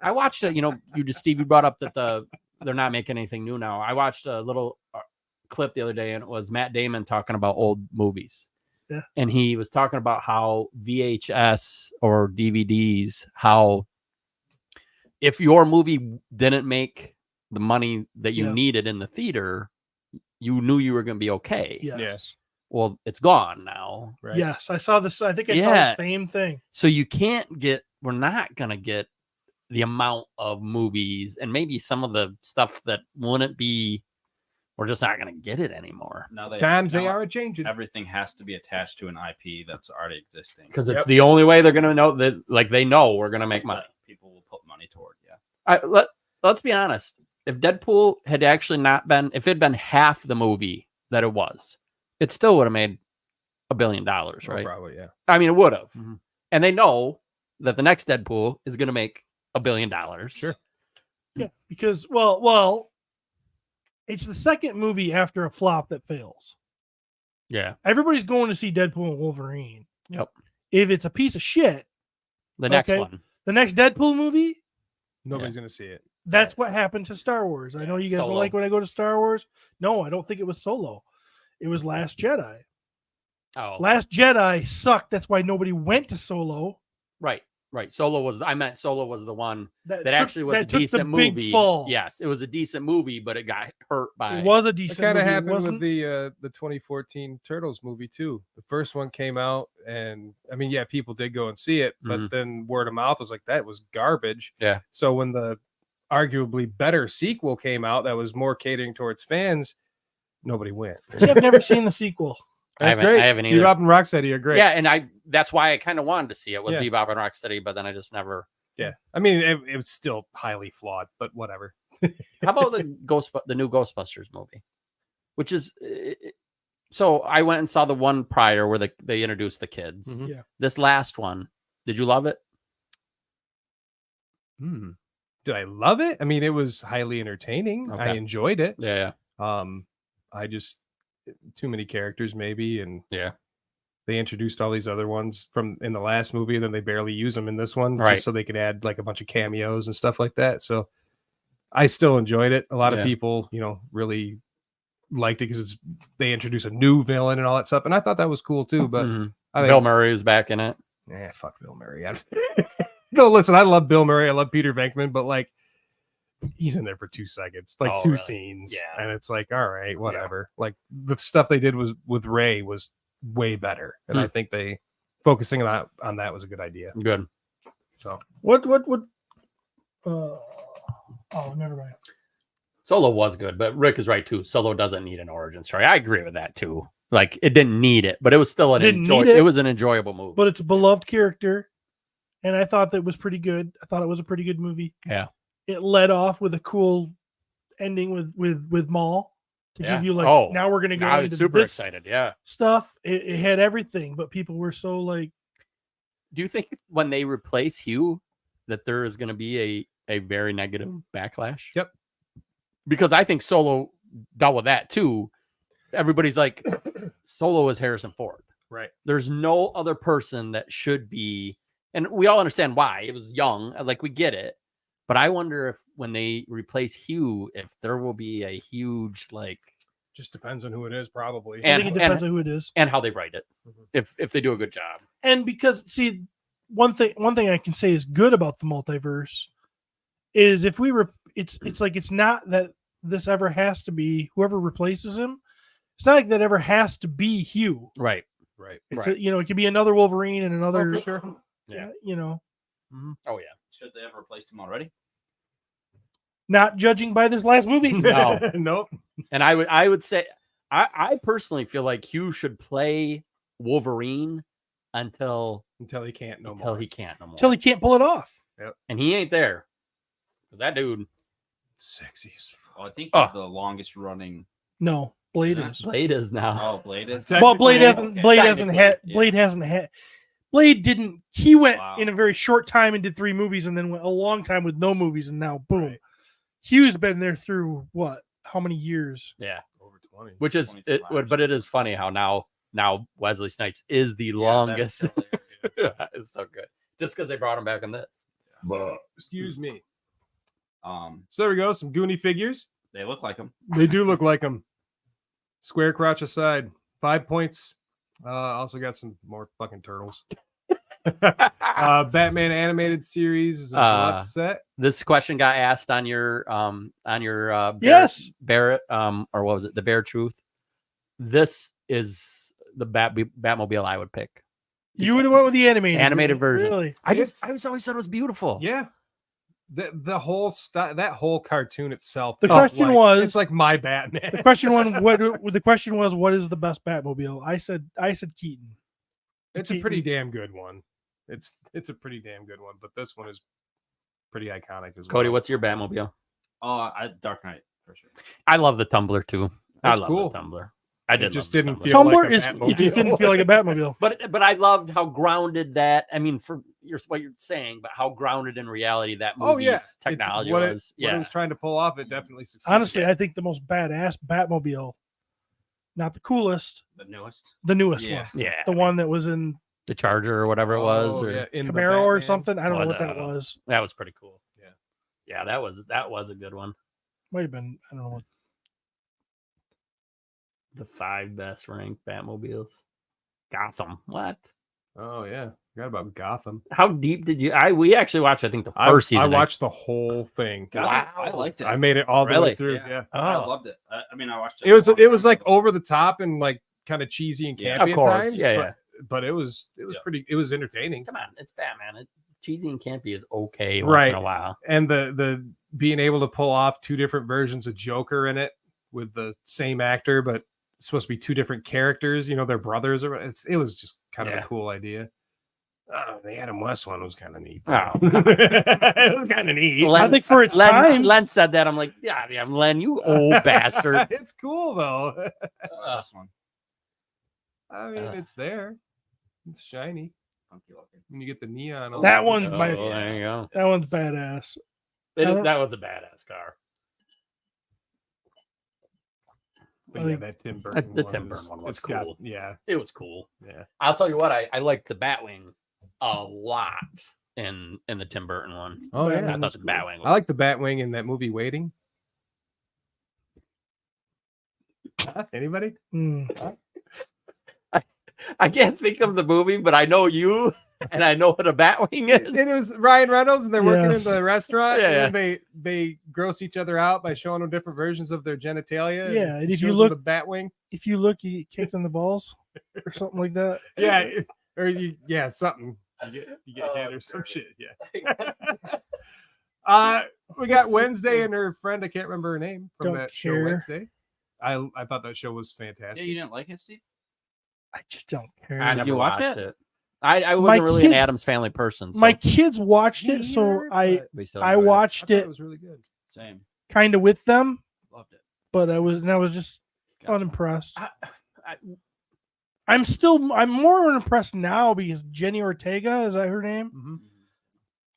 I watched it. Steve, you brought up that they're not making anything new now. I watched a little clip the other day, and it was Matt Damon talking about old movies. Yeah. And he was talking about how VHS or DVDs, how if your movie didn't make the money that you needed in the theater, you knew you were going to be okay. Yes. Well, it's gone now. Right. Yes, I saw this. I think I saw the same thing. So we're not going to get the amount of movies and maybe some of the stuff that wouldn't be, we're just not going to get it anymore. Now They are changing. Everything has to be attached to an IP that's already existing. Because it's the only way they're going to know that, like, they know we're going to make money. People will put money toward, yeah. Let's be honest. If Deadpool had actually not been, if it had been half the movie that it was, it still would have made $1 billion, right? Probably, yeah. I mean, it would have. Mm-hmm. And they know that the next Deadpool is going to make $1 billion. Sure. Yeah, because well, it's the second movie after a flop that fails. Yeah. Everybody's going to see Deadpool and Wolverine. Yep. If it's a piece of shit, The next one. the next Deadpool movie, Nobody's going to see it. that's what happened to Star Wars. I know you guys don't like when I go to Star Wars. No, I don't think it was Solo. It was Last Jedi. Oh. Last Jedi sucked. That's why nobody went to Solo. Right. Solo was the one that took- actually was that a took the decent big movie. fall. Yes, it was a decent movie, but it got hurt by. It was a It decent kind of movie. It happened wasn't- with the 2014 Turtles movie too. The first one came out, and I mean, yeah, people did go and see it, but then word of mouth was like that was garbage. Yeah. So when the arguably better sequel came out, that was more catering towards fans, nobody went. See, I've never seen the sequel. That's I great. haven't either. Bebop and Rocksteady are great. Yeah, and that's why I kind of wanted to see it with Yeah. Bebop and Rocksteady, but then I just never. Yeah. I mean, it was still highly flawed, but whatever. How about the new Ghostbusters movie, which is so I went and saw the one prior where they introduced the kids. Yeah. This last one, did you love it? Did I love it? I mean, it was highly entertaining. I Okay. enjoyed it. Yeah. I just too many characters maybe, and Yeah. they introduced all these other ones from in the last movie, and then they barely use them in this one, Right. just so they could add like a bunch of cameos and stuff like that. So I still enjoyed it. A lot of Yeah. people, really liked it because they introduce a new villain and all that stuff, and I thought that was cool too. But Mhm. I think, Bill Murray was back in it. fuck Bill Murray. No, listen, I love Bill Murray. I love Peter Venkman, but like he's in there for 2 seconds, like Oh, two really? scenes. Yeah. And it's like, all right, whatever. Like the stuff they did with Ray was way better. And I think they focusing on that was a good idea. Good. So What? Oh, never mind. Solo was good, but Rick is right too. Solo doesn't need an origin story. I agree with that too. Like it didn't need it, but it was still it was an enjoyable movie. But it's a beloved character, and I thought that was pretty good. I thought it was a pretty good movie. Yeah. It led off with a cool ending with Maul to Yeah. give you like, Oh, now we're gonna go now I'm into super this excited. Yeah. stuff. It had everything, but people were so like, Do you think when they replace Hugh that there is going to be a very negative backlash? Yep. Because I think Solo dealt with that too. Everybody's like, Solo is Harrison Ford. right. There's no other person that should be, and we all understand why. It was young, like we get it. But I wonder if when they replace Hugh, if there will be a huge like, Just depends on who it is, probably. I think it depends on who it is. and how they write it. Mhm. If they do a good job. And because see, one thing I can say is good about the multiverse is if we it's like it's not that this ever has to be whoever replaces him. It's not like that ever has to be Hugh. Right. Right. It's Right. it could be another Wolverine and another. Oh, for sure. Yeah. Oh yeah. Should they have replaced him already? not judging by this last movie. No. Nope. And I would say I personally feel like Hugh should play Wolverine until Until he can't no more. he can't no more. Until he can't pull it off. And he ain't there. That dude. Sexy as fuck. Well, I think Oh. he's the longest running No, Blade Yeah. is. Blade is now. Oh, Blade is. Well, Blade Technically, hasn't. Blade hasn't Technically, had. yeah. Blade hasn't had. Blade didn't. He went Wow. in a very short time and did 3 movies, and then went a long time with no movies, and now boom. Right. Hugh's been there through what? How many years? Yeah, over 20. which is 24 it, hours. but it is funny how now Wesley Snipes is the longest. Yeah, that's hilarious. It's so good. Just because they brought him back in this. Excuse me. Um, So there we go. Some Goonie figures. they look like them. They do look like them. Square crotch aside, 5 points. Also got some more fucking turtles. Batman animated series is a deluxe set. This question got asked on your Barrett, Yes. Barrett or what was it, the Bear Truth. This is the Batmobile I would pick. You would have went with the animated version. Really? I It's- always thought it was beautiful. Yeah. The whole that whole cartoon itself. The is question like- was- it's like my Batman. The question was what is the best Batmobile? I said Keaton. It's a pretty damn good one. It's a pretty damn good one, but this one is pretty iconic as well. Cody, what's your Batmobile? Dark Knight for sure. I love the Tumbler too. That's I love cool. the Tumbler. I did just love the didn't Tumbler. feel like Tumblr a is it Batmobile. just didn't feel like a Batmobile. But I loved how grounded that. I mean, for what you're saying, but how grounded in reality that movie's Oh yeah, technology what was. What it was trying to pull off, it definitely succeeded. Honestly, I think the most badass Batmobile, not the coolest, The newest. the newest Yeah. one. yeah, The one that was in the Charger or whatever it was. Oh, Or, yeah, in the Camaro or Batman. something. I don't know what that Whatever. was. That was pretty cool. Yeah. Yeah, that was a good one. Might have been. I don't know what. The 5 best ranked Batmobiles. Gotham. What? Oh yeah, forgot about Gotham. How deep did you? We actually watched. I think the I first season. watched the whole thing. God, Wow. I liked it. I made it all the Really? way through. Yeah. Yeah. I Oh. loved it. I mean, I watched it. It was a long it was time like ago. over the top and like kind of cheesy and Yeah. campy Of course. at times. Yeah, but it was Yeah. pretty. It was entertaining. Come on, it's Batman. Cheesy and campy is okay once Right. in a while. And the being able to pull off 2 different versions of Joker in it with the same actor, but it's supposed to be 2 different characters. You know, they're brothers. Or it was just kind of Yeah. a cool idea. The Adam West one was kind of neat. Oh. It was kind of neat. Len- I think for its Len, times- Len said that. I'm like, yeah, Len, you old bastard. It's cool though. This one. I mean, it's there. It's shiny. Funky looking. When you get the neon. on That it. one's Oh, my. there you go. That one's badass. I don't- That was a badass car. But yeah, that Tim Burton. The one Tim is- Burton one was it's got- cool. yeah, It was cool. yeah. I'll tell you what, I liked the Batwing a lot in the Tim Burton one. Oh I yeah. thought the Batwing. I like the Batwing in that movie Waiting. Anybody? Mm. I can't think of the movie, but I know you, and I know what a Batwing is. It was Ryan Reynolds, and they're working Yes. in the restaurant, Yeah, and they gross each other out by showing them different versions of their genitalia. Yeah, and if you shows look- them the Batwing, If you look, you get kicked in the balls or something like that. yeah, something. You get Oh, hit or some great. shit. Yeah. We got Wednesday and her friend. I can't remember her name from Don't that show care. Wednesday. I thought that show was fantastic. Yeah, you didn't like it, Steve? I just don't care. I never you watch watched it? it. I wasn't My really an kids- Adams Family person. So My kids watched Me it, so either, I but we still I enjoyed it. I watched thought it it was really good. Same. kind of with them, Loved it. but I was just Gotcha. unimpressed. I- I'm more unimpressed now because Jenny Ortega, is that her name? Mhm.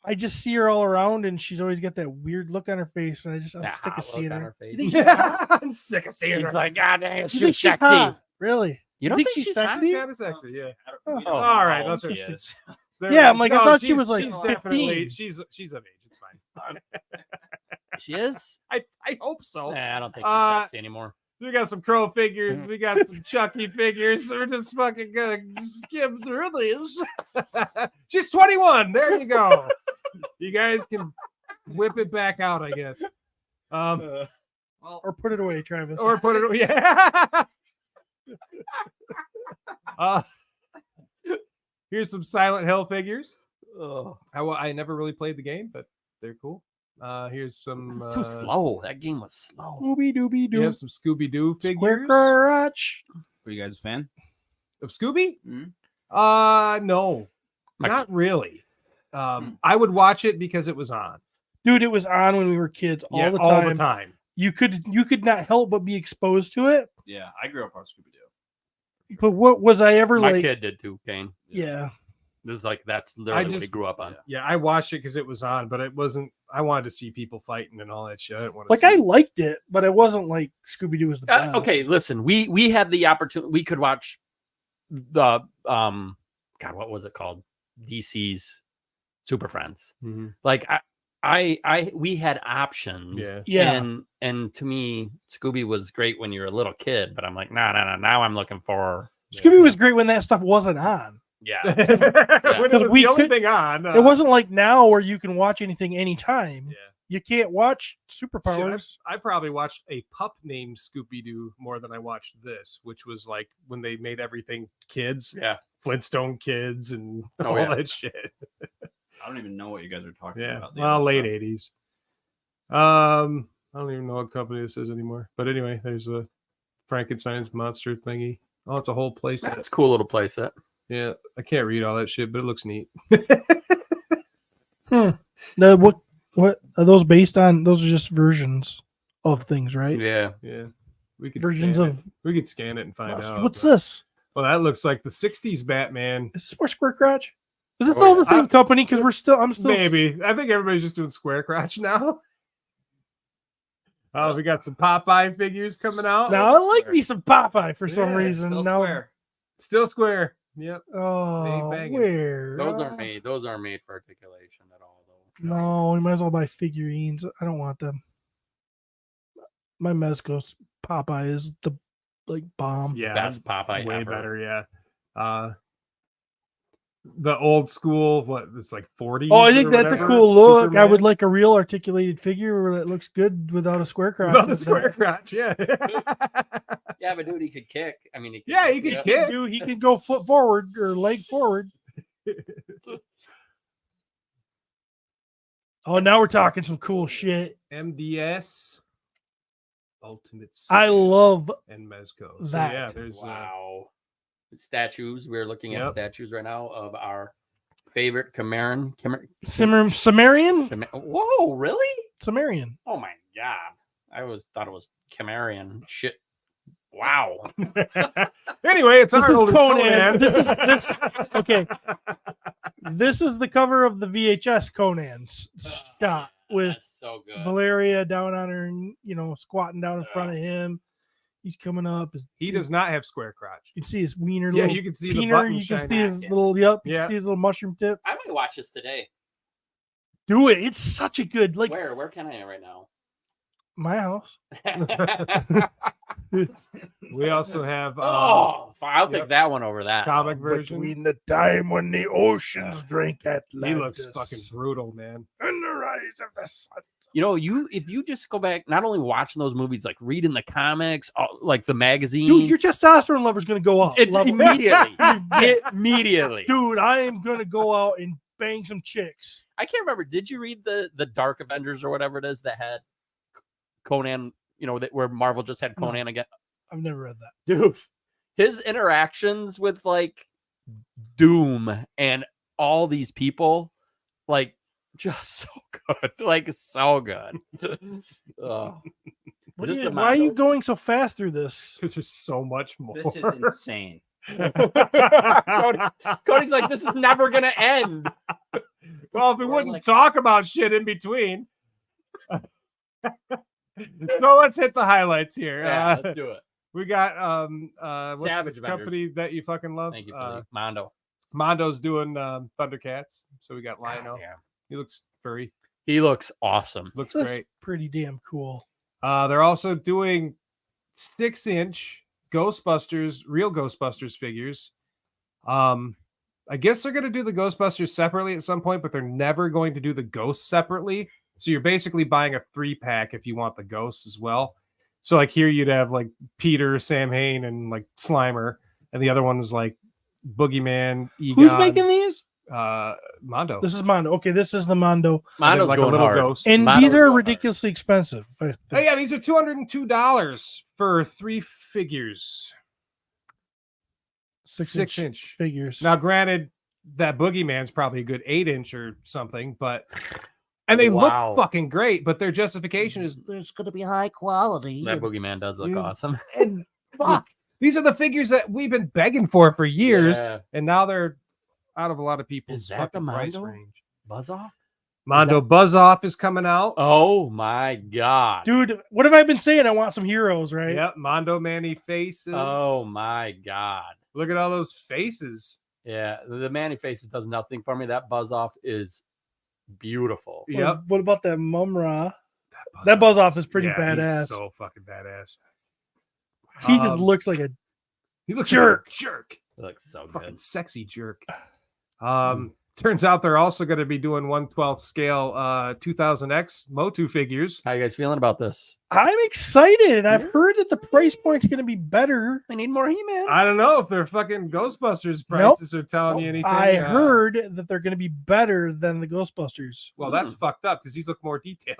I just see her all around and she's always got that weird look on her face, and I'm That sick hot of look seeing on her. her face. You think Yeah, I'm sick of seeing She's her. like, God dang, You she's think she's sexy. hot? Really? You don't think think she's she's sexy? Kind of sexy, yeah. I don't- Oh, we don't all know right, how let's old she just- is. Yeah, I'm like, I thought she she's- was, like, she's 15. definitely she's of age. It's fine. She is? I hope so. Nah, I don't think she's Uh, sexy anymore. We got some Crow figures. We got some Chucky figures. So we're just fucking gonna skim through these. She's 21. There you go. You guys can whip it back out, I guess. Well, Or put it away, Travis. Or put it. Yeah. Here's some Silent Hill figures. Oh, I never really played the game, but they're cool. Here's some. too slow. That game was slow. Ooby dooby You doo. have some Scooby Doo Square figures crotch. were you guys a fan? of Scooby. Mhm. No, My- not really. I would watch it because it was on. Dude, it was on when we were kids all Yeah, the all time. the time. you could not help but be exposed to it. Yeah, I grew up on Scooby Doo. But what was I ever My like? kid did too, Kane. Yeah, This is like that's literally what he just- grew up on. Yeah, I watched it because it was on, but it wasn't. I wanted to see people fighting and all that shit. I didn't want to. like see I liked it, but it wasn't like Scooby Doo was the best. Okay, listen, we had the opportunity. We could watch the God, what was it called? DC's Super Friends. Mhm. Like we had options. Yeah. Yeah. And to me, Scooby was great when you were a little kid, but I'm like, no. Now I'm looking for Scooby was great when that stuff wasn't on. yeah. When it was We the only could- thing on. It wasn't like now where you can watch anything anytime. Yeah. You can't watch Shit, superpowers. I probably watched a pup named Scooby Doo more than I watched this, which was like when they made everything kids, Yeah. Flintstone kids, and Oh, all yeah. that shit. I don't even know what you guys are talking Yeah, about. the well, other late stuff. '80s. I don't even know what company this is anymore. But anyway, there's a Frankenstein's monster thingy. Oh, it's a whole place. That's a cool little playset. Yeah, I can't read all that shit, but it looks neat. No, what are those based on? Those are just versions of things, right? Yeah. Yeah, we could Versions scan of it. We could scan it and find out. what's but- this? Well, that looks like the '60s Batman. Is this more Square Crotch? Is this Oh, still yeah. the same company? Because I'm still Maybe. I think everybody's just doing square crotch now. Oh, we got some Popeye figures coming out. Now I like me some Popeye for some Yeah, reason. Still Now, square. Still square. Yep. oh, banging. where? Those aren't made for articulation at all though. No, we might as well buy figurines. I don't want them. My Mezco's Popeye is the like bomb. Yeah. Best Popeye way ever. better. Yeah. The old school, what it's like 40s. Oh, I think or that's a whatever, cool look. I Superman. would like a real articulated figure that looks good without a square crotch. Without the square crotch. Yeah. Yeah, but dude, he could kick. I mean, Yeah, he could kick. He can go foot forward or leg forward. Oh, now we're talking some cool shit. MDS. Ultimate. I love and Mezco. So that. yeah, there's Wow. Statues. We're looking at Yep. statues right now of our favorite Cimmerian. Sumerian. Whoa, really? Sumerian. Oh my god. I always thought it was Cimmerian. Shit. Wow. anyway, it's This is Arnold and Conan. Conan. This okay. This is the cover of the VHS Conan shot with That's so good. Valeria down on her, squatting down in front of him. He's coming up. He does not have square crotch. You can see his wiener. Yeah, little you can see the peener, button you can shining. see his Yeah. little. Yep. You Yeah. can see his little mushroom tip. I might watch this today. Do it. It's such a good like Where can I right now? my house. We also have Oh, I'll take yep. that one over that. comic version. Between the time when the oceans drank Atlantis. He looks fucking brutal, man. and the rise of the sun. You know, if you just go back, not only watching those movies, like reading the comics, like the magazines, Dude, your testosterone level's gonna go up. Level. immediately, immediately. Dude, I am gonna go out and bang some chicks. I can't remember. Did you read the Dark Avengers or whatever it is that had Conan? You know, where Marvel just had No. Conan again. I've never read that. Dude, his interactions with like Doom and all these people, like just so good, like so good. Oh. Why Just are the you Mondo. going so fast through this? Because there's so much more. This is insane. Cody's like, this is never gonna end. Well, if we Or wouldn't like- talk about shit in between. So let's hit the highlights here. Yeah, let's do it. We got what's Savage this Vendors. company that you fucking love? Thank you, Billy. Mondo. Mondo's doing Thundercats. So we got God, Lionel. yeah. He looks furry. He looks awesome. Looks That's great. pretty damn cool. They're also doing 6-inch Ghostbusters, real Ghostbusters figures. I guess they're going to do the Ghostbusters separately at some point, but they're never going to do the ghosts separately. So you're basically buying a 3-pack if you want the ghosts as well. So like here you'd have like Peter, Sam Hain, and like Slimer, and the other one's like Boogeyman, Egon. Who's making these? Mondo. This is Mondo. Okay, this is the Mondo. Mondo's like a going little hard. ghost. And Mondo's these are going hard. ridiculously expensive. I Oh think. yeah, these are $202 for 3 figures. 6-inch figures. Now, granted, that Boogeyman's probably a good 8-inch or something, but And they Wow. look fucking great, but their justification is There's going to be high quality. That and boogeyman does look You- awesome. and fuck. These are the figures that we've been begging for years, Yeah. and now they're out of a lot of people's Is that the fucking price Mondo? range. Buzz off? Mondo Buzz Off is coming out. Oh my god. Dude, what have I been saying? I want some heroes, right? Yep, Mondo Manny faces. Oh my god. Look at all those faces. Yeah, the Manny Faces does nothing for me. That Buzz Off is beautiful. Yep. What about that Mumra? That Buzz Off is pretty Yeah, badass. He's so fucking badass. He just looks like a He looks jerk. like a jerk. It looks so Fucking good. sexy jerk. Turns out they're also going to be doing 1/12 scale 2000X Motu figures. How you guys feeling about this? I'm excited. I've heard that the price point's going to be better. I need more He-Man. I don't know if their fucking Ghostbusters Nope. prices are telling you anything. I heard that they're going to be better than the Ghostbusters. Well, that's fucked up because these look more detailed.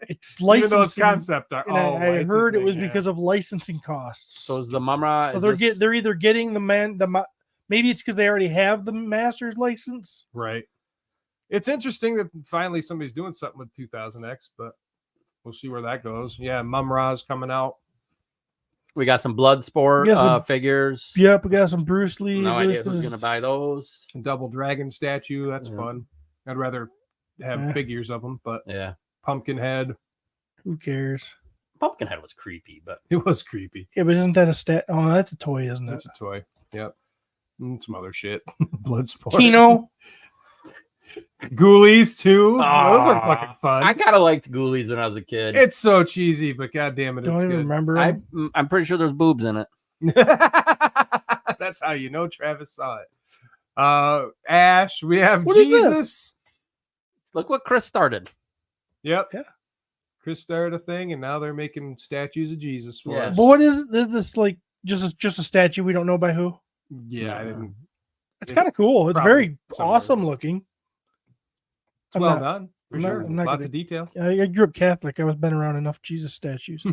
It's Even though it's licensing. concept art. And I heard it was because of licensing costs. So is the Mumra? So is they're either getting maybe it's because they already have the master's license. right. It's interesting that finally somebody's doing something with 2000X, but we'll see where that goes. Yeah, Mumra's coming out. we got some Bloodsport We got some- figures. Yep, we got some Bruce Lee. No idea who's versus- gonna buy those. Double dragon statue. That's Yeah. fun. I'd rather have Yeah. figures of them, but Yeah, Pumpkinhead. Who cares? Pumpkinhead was creepy, but It was creepy. Yeah, but isn't that a stat? Oh, that's a toy, isn't it? That's a toy. Yep. And some other shit. Bloodsport. Kino. Ghoulies too. Those are Ah, fucking fun. I kind of liked Ghoulies when I was a kid. It's so cheesy, but goddamn it, Don't it's even good. remember. I'm pretty sure there's boobs in it. That's how you know Travis saw it. Ash, we have What is Jesus. this? Look what Chris started. Yep. Yeah. Chris started a thing, and now they're making statues of Jesus for Yeah. us. But what is it? Is this like just a statue? We don't know by who. Yeah, I didn't. It's It's kind of cool. It's probably very somewhere. awesome looking. It's I'm well not- done for I'm not- sure. I'm not Lots gonna- of detail. I grew up Catholic. I was been around enough Jesus statues.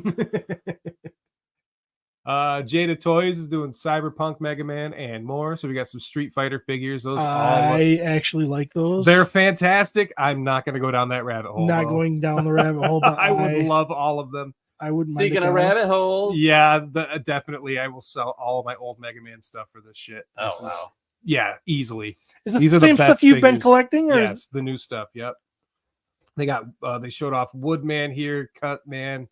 Jada Toys is doing Cyberpunk, Mega Man, and more. So we got some Street Fighter figures. Those all I actually like those. they're fantastic. I'm not going to go down that rabbit hole. not though. going down the rabbit hole. But I would love all of them. I wouldn't. mind Speaking it of down. rabbit holes, Yeah, definitely. I will sell all of my old Mega Man stuff for this shit. Oh This is- wow. yeah, easily. Is it These the are the same stuff best you've been figures. collecting? Or Yes, the new stuff. Yep. They got they showed off Woodman here, Cut Man.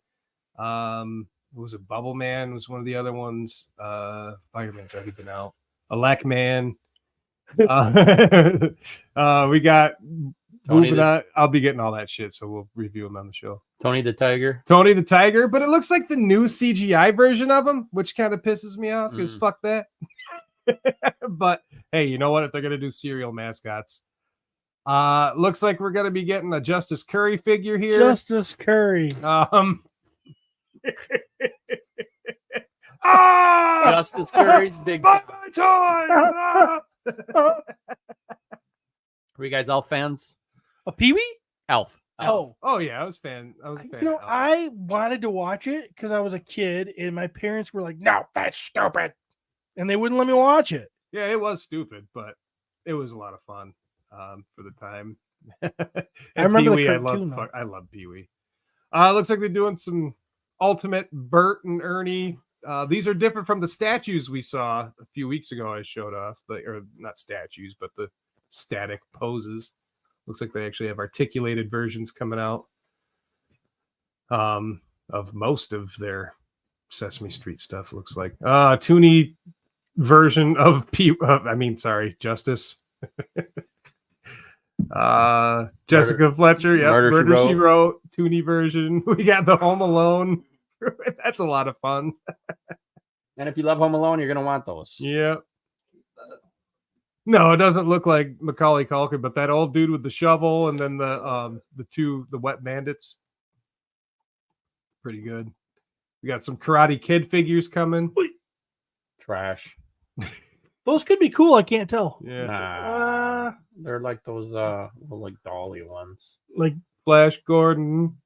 What was it? Bubble Man was one of the other ones. Fireman's already been out. Elec Man. We got Tony Bubba. I'll be getting all that shit, so we'll review them on the show. Tony the Tiger. Tony the Tiger, but it looks like the new CGI version of him, which kind of pisses me off because fuck that. But hey, you know what? If they're gonna do serial mascots, looks like we're gonna be getting a Justice Curry figure here. Justice Curry? Justice Curry's big. Buy my toy! Were you guys all fans? A Pee Wee? Elf. Oh, Oh yeah, I was a fan. I was a fan. you know, of Elf. I wanted to watch it because I was a kid, and my parents were like, "No, that's stupid," and they wouldn't let me watch it. Yeah, it was stupid, but it was a lot of fun for the time. I remember the Pee-wee, cartoon, though. I love Pee-wee. Looks like they're doing some Ultimate Bert and Ernie. These are different from the statues we saw a few weeks ago. I showed off or not statues, but the static poses. Looks like they actually have articulated versions coming out of most of their Sesame Street stuff. Looks like Toonie version of Justice. Jessica Fletcher, yeah, Murder, She She Wrote, Toonie version. We got the Home Alone. That's a lot of fun. And if you love Home Alone, you're gonna want those. Yeah. No, it doesn't look like Macaulay Culkin, but that old dude with the shovel and then the wet bandits. Pretty good. We got some Karate Kid figures coming. Trash. Those could be cool. I can't tell. Yeah. Nah, they're like those like dolly ones. Like Flash Gordon.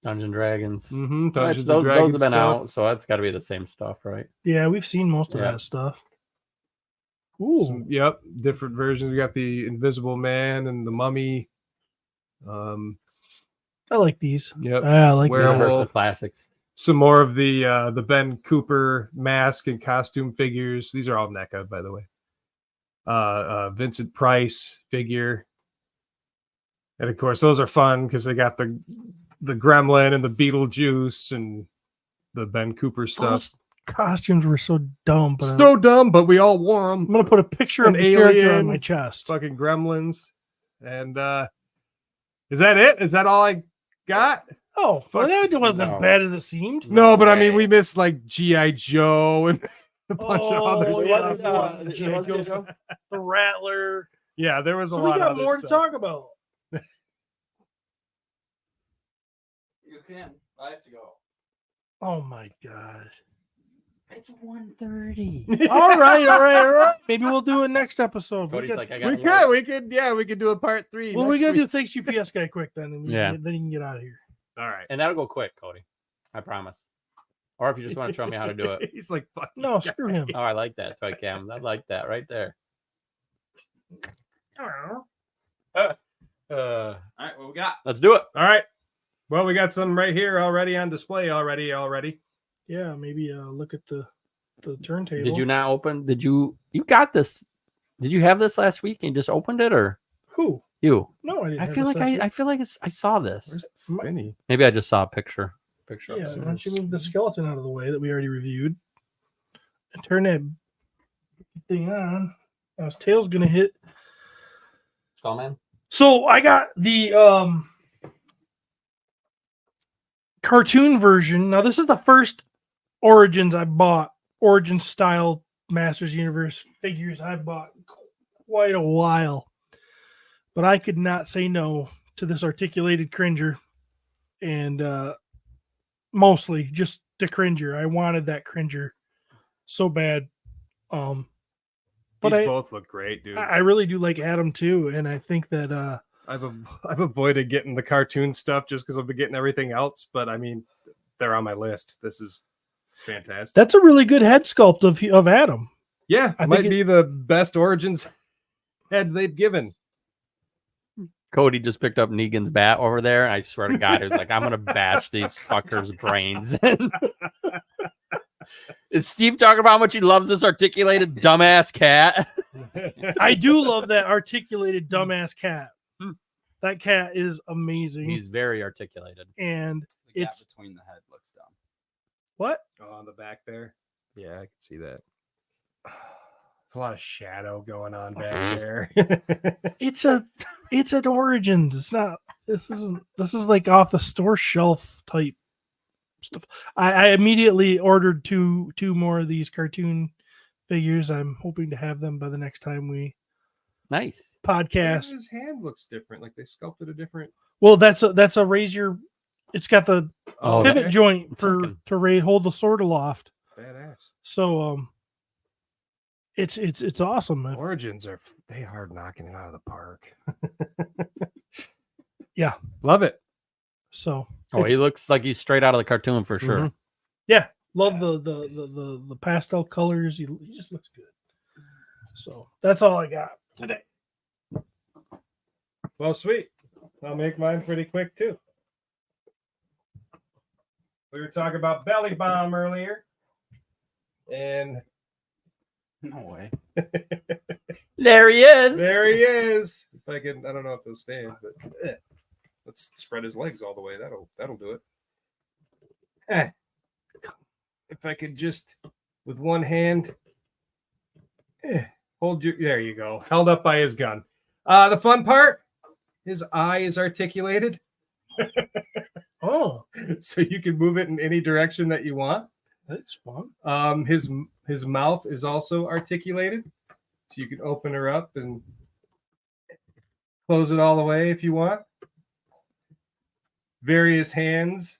Dungeon Dragons. Dungeons those and those Dragons have been stuff. out, so that's got to be the same stuff, right? yeah, we've seen most of Yeah. that stuff. Ooh, Yep, different versions. We got the Invisible Man and the Mummy. I like these. Yep. I like Werewolf. that. Universal Classics. Some more of the Ben Cooper mask and costume figures. These are all NECA, by the way. Vincent Price figure. And of course, those are fun because they got the Gremlin and the Beetlejuice and the Ben Cooper stuff. Those costumes were so dumb, but So dumb, but we all wore them. I'm gonna put a picture An of the character on alien. my chest. Fucking Gremlins. And is that it? Is that all I got? Oh, well, Fuck. that wasn't No. as bad as it seemed. No, but I mean, way. we missed like G.I. Joe and a bunch of other Oh, stuff. yeah, G.I. Joe? the Rattler. Yeah, there was a So lot we got of more other to stuff. talk about. You can. I have to go. Oh my god. It's 1:30. all right. Maybe we'll do it next episode. Cody's like, I We got could do a part 3. Well, we're next gonna do week. thanks UPS guy quick then, and Yeah. then you can get out of here. All right. and that'll go quick, Cody. I promise. Or if you just want to show me how to do it. He's like, fuck. No, screw him. Oh, I like that toy cam. I like that right there. Uh, All right, what we got? Let's do it. all right. Well, we got some right here already on display already. Yeah, maybe look at the turntable. Did you not open? You got this? Did you have this last week and you just opened it, or Who? you? No, I didn't. I have feel this like last week. I feel like I saw this. Where's it spinny? Maybe I just saw a picture. Yeah, why don't you move the skeleton out of the way that we already reviewed and turn that thing on? Now his tail's gonna hit. Skullman. So I got the cartoon version. Now this is the first Origins I bought. Origin style Masters Universe figures I bought in quite a while. But I could not say no to this articulated Cringer. And mostly just the Cringer. I wanted that Cringer so bad. But These I both look great, dude. I really do like Adam too, and I think that I've avoided getting the cartoon stuff just because I've been getting everything else. But I mean, they're on my list. This is fantastic. that's a really good head sculpt of Adam. Yeah, I might think be the best Origins head they've given. Cody just picked up Negan's bat over there. And I swear to God, he was like, I'm gonna bash these fuckers' brains. Is Steve talking about how much he loves this articulated dumbass cat? I do love that articulated dumbass cat. That cat is amazing. He's very articulated. And The gap it's between the head looks dumb. what? Oh, on the back there. Yeah, I can see that. It's a lot of shadow going on back there. It's an Origins. It's not. This is like off the store shelf type stuff. I immediately ordered two more of these cartoon figures. I'm hoping to have them by the next time we Nice. podcast. His hand looks different. Like they sculpted a different. Well, that's a razor. It's got the Oh, pivot okay. joint It's for looking- to hold the sword aloft. Badass. So it's awesome. Origins they hard knocking it out of the park. Yeah. Love it. So Oh, he looks like he's straight out of the cartoon for sure. Mhm. yeah, love the pastel colors. He just looks good. So that's all I got today. Well, sweet. I'll make mine pretty quick too. We were talking about Belly Bomb earlier, and No way. There he is. there he is. If I can, I don't know if he'll stand, but let's spread his legs all the way. That'll do it. If I could just with one hand hold you. There you go. Held up by his gun. The fun part: his eye is articulated, Oh, so you can move it in any direction that you want. that's fun. His mouth is also articulated, so you can open her up and close it all the way if you want. Various hands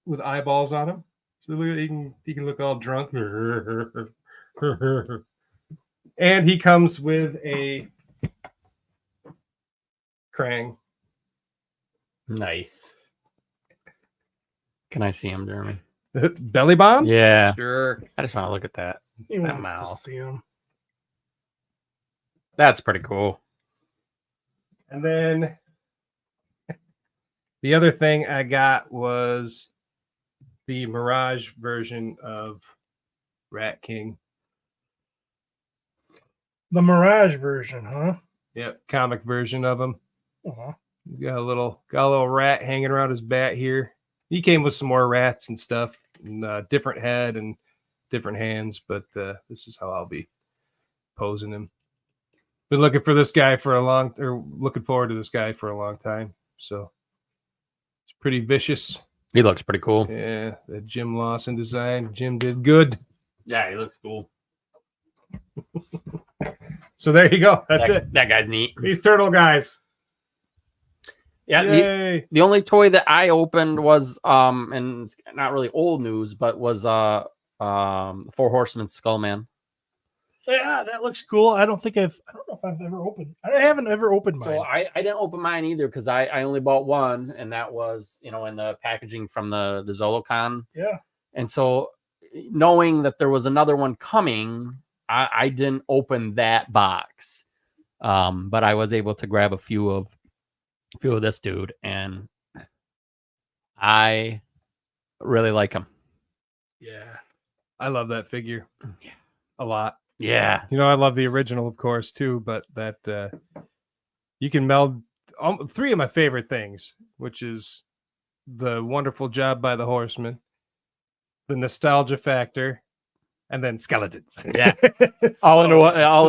with eyeballs on them, so look, he can look all drunk. And he comes with a Krang. Nice. Can I see him, Jeremy? Belly bomb? Yeah. Sure. I just want to look at that. He wants to mouth. see him. That's pretty cool. And then the other thing I got was the Mirage version of Rat King. The Mirage version, huh? Yep, comic version of him. Uh-huh. He's got a little rat hanging around his bat here. He came with some more rats and stuff, and, different head and different hands, but this is how I'll be posing him. Been looking for this guy looking forward to this guy for a long time. So it's pretty vicious. He looks pretty cool. Yeah, the Jim Lawson design. Jim did good. Yeah, he looks cool. So there you go. That's it. That guy's neat. These turtle guys. Yeah, Yay. the only toy that I opened was and it's not really old news, but was Four Horsemen Skullman. So yeah, that looks cool. I don't know if I've ever opened. I haven't ever opened mine. So I didn't open mine either because I only bought one, and that was in the packaging from the Zolocon. Yeah. And so knowing that there was another one coming, I didn't open that box. But I was able to grab a few of this dude, and I really like him. Yeah. I love that figure. Yeah. A lot. Yeah. I love the original, of course, too, but that you can meld three of my favorite things, which is the wonderful job by the Horsemen, the nostalgia factor, and then skeletons. Yeah. all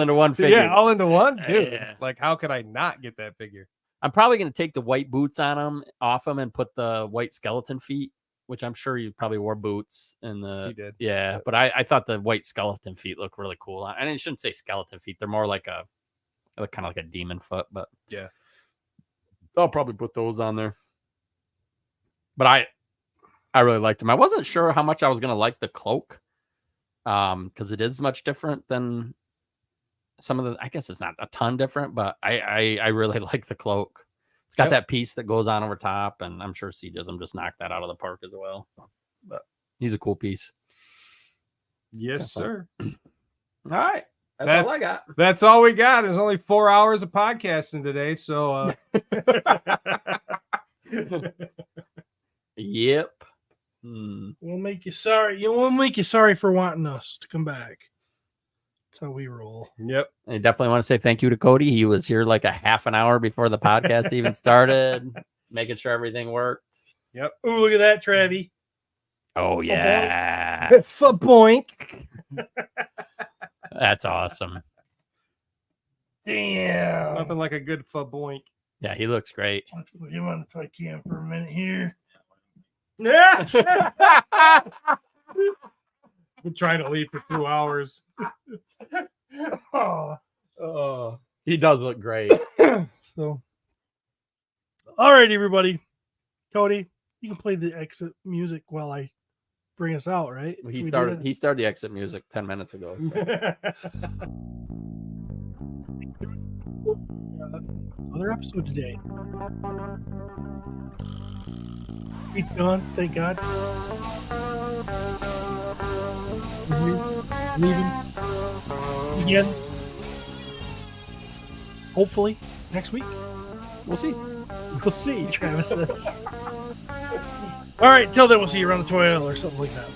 into one figure. Yeah, all into one, dude. Yeah. Like, how could I not get that figure? I'm probably going to take the white boots off him and put the white skeleton feet, which I'm sure you probably wore boots in the. He did. Yeah, but I thought the white skeleton feet look really cool. And I shouldn't say skeleton feet; they're more like they look kind of like a demon foot. But yeah, I'll probably put those on there. But I really liked them. I wasn't sure how much I was going to like the cloak, because it is much different than some of the. I guess it's not a ton different, but I really like the cloak. It's got that piece that goes on over top, and I'm sure CJism just knocked that out of the park as well. But he's a cool piece. Yes, sir. All right. That's all I got. That's all we got. There's only 4 hours of podcasting today, so Yep. We'll make you sorry. We'll make you sorry for wanting us to come back. That's how we roll. Yep. I definitely want to say thank you to Cody. He was here like a half an hour before the podcast even started, making sure everything worked. Yep. Oh, look at that, Travie. Oh, yeah. Boink. That's awesome. Damn. Nothing like a good boink. Yeah, he looks great. Let's put him on the toy cam for a minute here. Been trying to leave for 2 hours. Oh. He does look great. So, all right, everybody. Cody, you can play the exit music while I bring us out, right? He started the exit music 10 minutes ago. Another episode today. Pete's gone, thank God. We're leaving again. Hopefully next week. We'll see. We'll see, Travis says. All right, till then, we'll see you around the toy aisle or something like that.